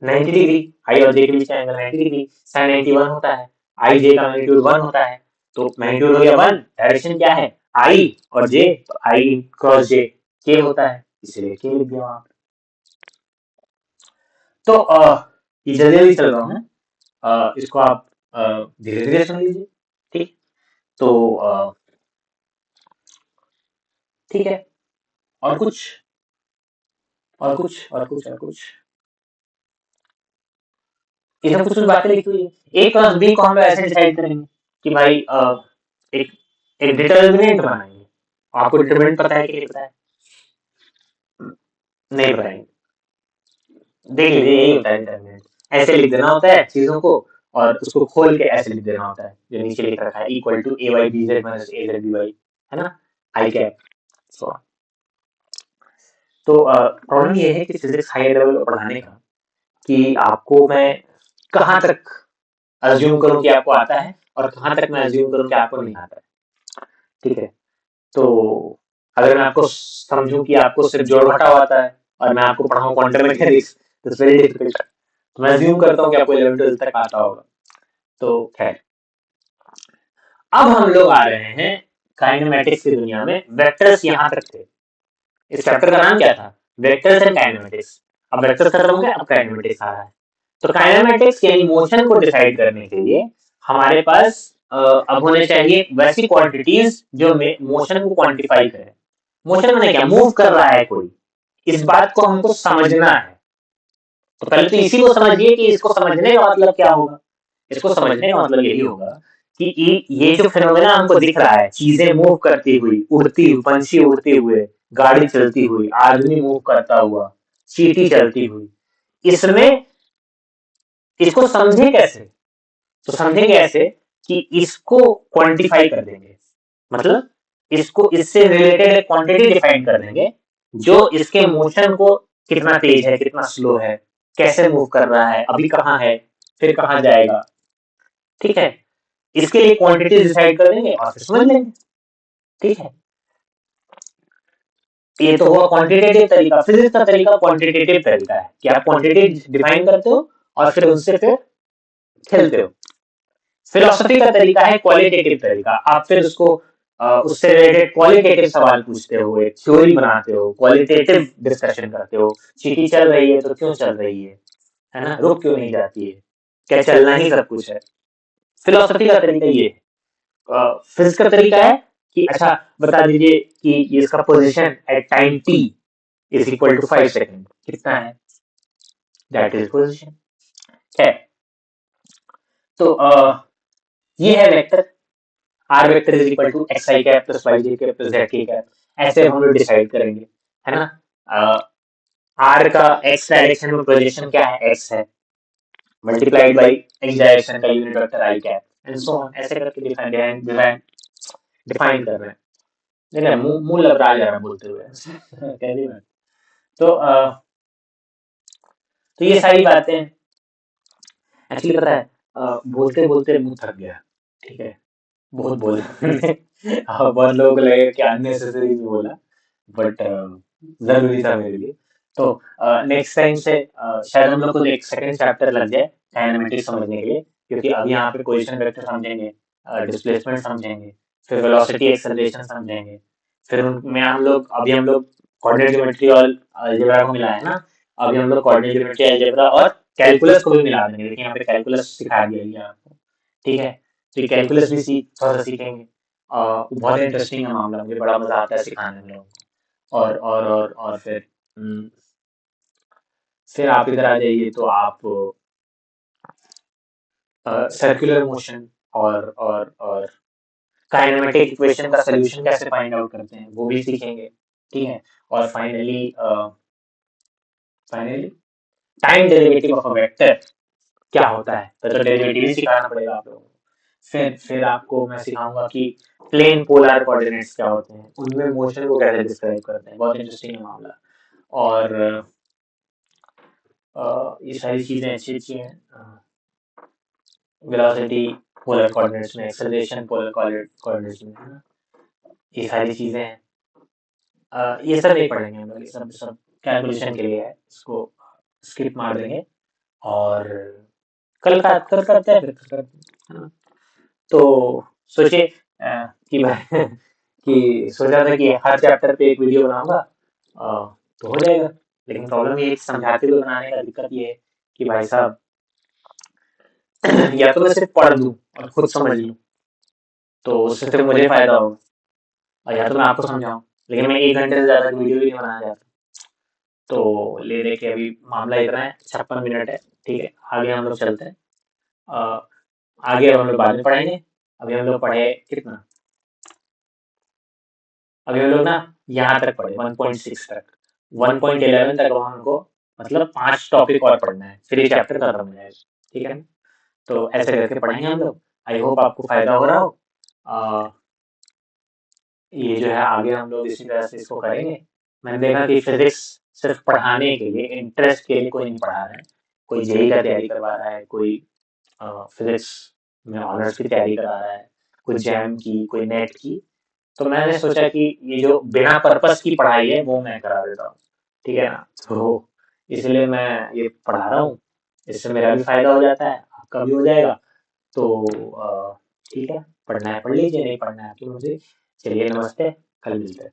90 डिग्री, आई और जे के बीच का एंगल 90 डिग्री, साइन 91 होता है। आई जे का मैग्नीट्यूड 1 होता है, तो मैग्नीट्यूड हो गया 1, डायरेक्शन क्या है आई और जे, तो आई क्रॉस जे के होता है, इसलिए के लिख दिया वहां। तो ये जल्दी जल्दी चल रहा हूँ मैं, इसको आप धीरे धीरे समझ लीजिए, ठीक। तो ठीक है, और कुछ और कुछ और कुछ और कुछ ये सब कुछ कुछ बातें लिखी हुई है। ए क्रॉस बी को हम लोग ऐसे डिसाइड करेंगे कि भाई एक एक डिटर्मिनेंट बनाएंगे। आपको डिटर्मिनेंट पता है कि नहीं पता है? नहीं पता है, देख लीजिए, यही होता है डिटर्मिनेंट। ऐसे लिख देना होता है चीजों को और उसको खोल के ऐसे लिख देना होता है जो नीचे लिख रखा है, equal to a y b z minus a z b y, है ना, आई कैप। तो प्रॉब्लम ये है कि फिजिक्स हायर लेवल पर पढ़ाने का कि आपको मैं कहाँ तक अज्यूम करूं कि आपको आता है और कहाँ तक मैं अज्यूम करूं कि आपको नहीं आता है, ठीक है। तो अगर मैं आपको समझूं कि आपको सिर्फ जोड़ घटाव आता है और मैं आपको पढ़ाऊं क्वांटम मैकेनिक्स, तो इट्स वेरी डिफिकल्ट। तो मैं अज्यूम करता हूं कि आपको 11 12 तक आता होगा। तो खैर, अब हम लोग आ रहे हैं काइनेमेटिक्स की दुनिया में। वेक्टर्स यहां तक थे, इस चैप्टर का नाम क्या था, वेक्टर्स एंड काइनेमेटिक्स। अब वेक्टर खत्म हो गया, अब काइनेमेटिक्स आ रहा है। तो काइनेमेटिक्स यानी मोशन को डिसाइड करने के लिए हमारे पास अब होने चाहिए वैसी क्वांटिटीज जो मोशन को क्वांटिफाई करे। मोशन माने क्या, मूव कर रहा है कोई, इस बात को हमको समझना है। तो पहले तो इसी को समझिए कि इसको समझने का मतलब क्या होगा। इसको समझने का मतलब यही होगा कि ये जो फिनोमेना हमको दिख रहा है, चीजें मूव करती हुई, उड़ती हुई, पंछी उड़ते हुए, गाड़ी चलती हुई, आदमी मूव करता हुआ, चींटी चलती हुई, इसमें इसको समझे कैसे? तो समझेंगे ऐसे कि इसको क्वांटिफाई कर देंगे, मतलब इसको इससे रिलेटेड एक क्वांटिटी डिफाइन कर देंगे जो इसके मोशन को, कितना तेज है, कितना स्लो है, कैसे मूव कर रहा है, अभी कहाँ है, फिर कहाँ जाएगा, ठीक है। इसके लिए क्वांटिटी डिसाइड कर देंगे और फिर समझ लेंगे, ठीक है। ये तो हुआ क्वांटिटेटिव तरीका। फिजिक्स का तरीका क्वांटिटेटिव तरीका है कि आप क्वांटिटी डिफाइन करते हो और फिर उनसे फिर खेलते हो। फिलोसफी का तरीका है क्वालिटेटिव तरीका, आप फिर उसको उससे रिलेटेड क्वालिटेटिव सवाल पूछते हो, एक थ्योरी बनाते हो, क्वालिटेटिव डिस्कशन करते हो। चींटी चल रही है तो क्यों चल रही है ना, रुक क्यों नहीं जाती है, क्या चलना ही सब कुछ है। फिलोसफी का तरीका ये है। फिजिक्स का तरीका है कि अच्छा बता दीजिए कि इसका position at time t is equal to 5 second कितना है, दैट इज पोजीशन, है। तो ये है vector, r vector is equal to x i cap plus y j cap plus z k cap, ऐसे हम लोग डिसाइड करेंगे, है ना। आर का एक्स डायरेक्शन में प्रोजेक्शन क्या है, एक्स है, मल्टीप्लाइड बाई एक्स डायरेक्शन का unit vector I cap and so on, ऐसे करके डिफाइन कर रहे हैं। नहीं मुंह लबरा जा रहा बोलते हुए कहती मैं। तो तो ये सारी बातें एक्चुअली पता है, बोलते बोलते मुंह थक गया, ठीक है, बहुत बोला बहुत लोगों को लगेगा कि अननेसेसरी भी बोला, बट जरूरी था मेरे लिए। तो नेक्स्ट टाइम से शायद हम लोग को एक सेकंड चैप्टर लग जाए काइनेमेटिक्स समझने के लिए, क्योंकि अभी यहाँ पे पोजीशन वेक्टर समझेंगे, डिस्प्लेसमेंट समझेंगे, फिर वेलोसिटी एक्सेलरेशन समझेंगे, फिर उनमें हम लोग कोऑर्डिनेट ज्योमेट्री और अलजेब्रा को मिला है ना, अभी हम लोग कोऑर्डिनेट ज्योमेट्री, अलजेब्रा और कैलकुलस को भी मिला देंगे। देखिए यहाँ पे कैलकुलस सिखा दिया गया आपको, ठीक है। तो ये कैलकुलस भी थोड़ा सा सीखेंगे। बहुत इंटरेस्टिंग है मामला, मुझे बड़ा मजा आता है सिखाने में लोगों को। और फिर आप इधर आ जाइए तो आप सर्कुलर मोशन और काइनेमेटिक इक्वेशन का सॉल्यूशन कैसे फाइंड आउट करते हैं वो भी सीखेंगे, ठीक है। और finally time derivative of a vector क्या होता है, तो डेरिवेटिव ही सिखाना पड़ेगा आप लोगों को। फिर आपको मैं सिखाऊंगा कि प्लेन पोलर कोऑर्डिनेट्स क्या होते हैं, उनमें मोशन को कैसे डिस्क्राइब करते हैं, बहुत इंटरेस्टिंग है मामला। और ये सारी चीजें अच्छी अच्छी हैं। वेलोसिटी पोलर कोऑर्डिनेट्स में, एक्सेलरेशन पोलर कोऑर्डिनेट्स में, है ना, ये सारी चीजें हैं। ये सब नहीं पढ़ेंगे हम लोग, ये सब सब कैलकुलेशन के लिए है, इसको स्किप मार देंगे। और कल करते हैं, फिर कल करते हैं, है ना। तो सोचिए कि मैं कि सोचा था कि हर चैप्टर पे एक वीडियो बनाऊंगा, तो हो जाएगा। लेकिन प्रॉब्लम ये है कि समझाते हुए बनाने का दिक्कत ये है कि भाई साहब या तो मैं सिर्फ पढ़ लूँ और खुद समझ लूँ, तो उससे सिर्फ मुझे फायदा होगा, और या तो मैं आपको समझाऊँ, लेकिन मैं 1 घंटे से ज़्यादा की वीडियो भी नहीं बनाना चाहता। तो ले दे के अभी मामला इतना है, 56 मिनट है, ठीक है, आगे हम लोग चलते हैं। अ, आगे अब हम लोग बाद में पढ़ेंगे। अभी हम लोग पढ़े कितना, अभी हम लोग ना यहाँ तक पढ़े 1.6 तक, 1.11 तक अब हमको मतलब 5 टॉपिक और पढ़ना है, फिर ये चैप्टर खत्म हो जाएगा, ठीक है। तो ऐसे करके पढ़ेंगे हम लोग। आई होप आपको फायदा हो रहा हो। अ, ये जो है आगे हम लोग इसी तरह से इसको करेंगे। मैंने देखा कि फिजिक्स सिर्फ पढ़ाने के लिए, इंटरेस्ट के लिए कोई नहीं पढ़ा रहा है। कोई जेई का तैयारी करवा रहा है, कोई फिजिक्स में ऑनर्स की तैयारी करा रहा है, कोई जैम की, कोई नेट की। तो मैंने सोचा कि ये जो बिना पर्पस की पढ़ाई है वो मैं करा देता हूँ, ठीक है ना। तो इसलिए मैं ये पढ़ा रहा हूँ, इससे मेरा भी फायदा हो जाता है, आपका भी हो जाएगा। तो ठीक है, पढ़ना है पढ़ लीजिए, नहीं पढ़ना है आपकी मर्जी। चलिए नमस्ते, कल मिलते हैं।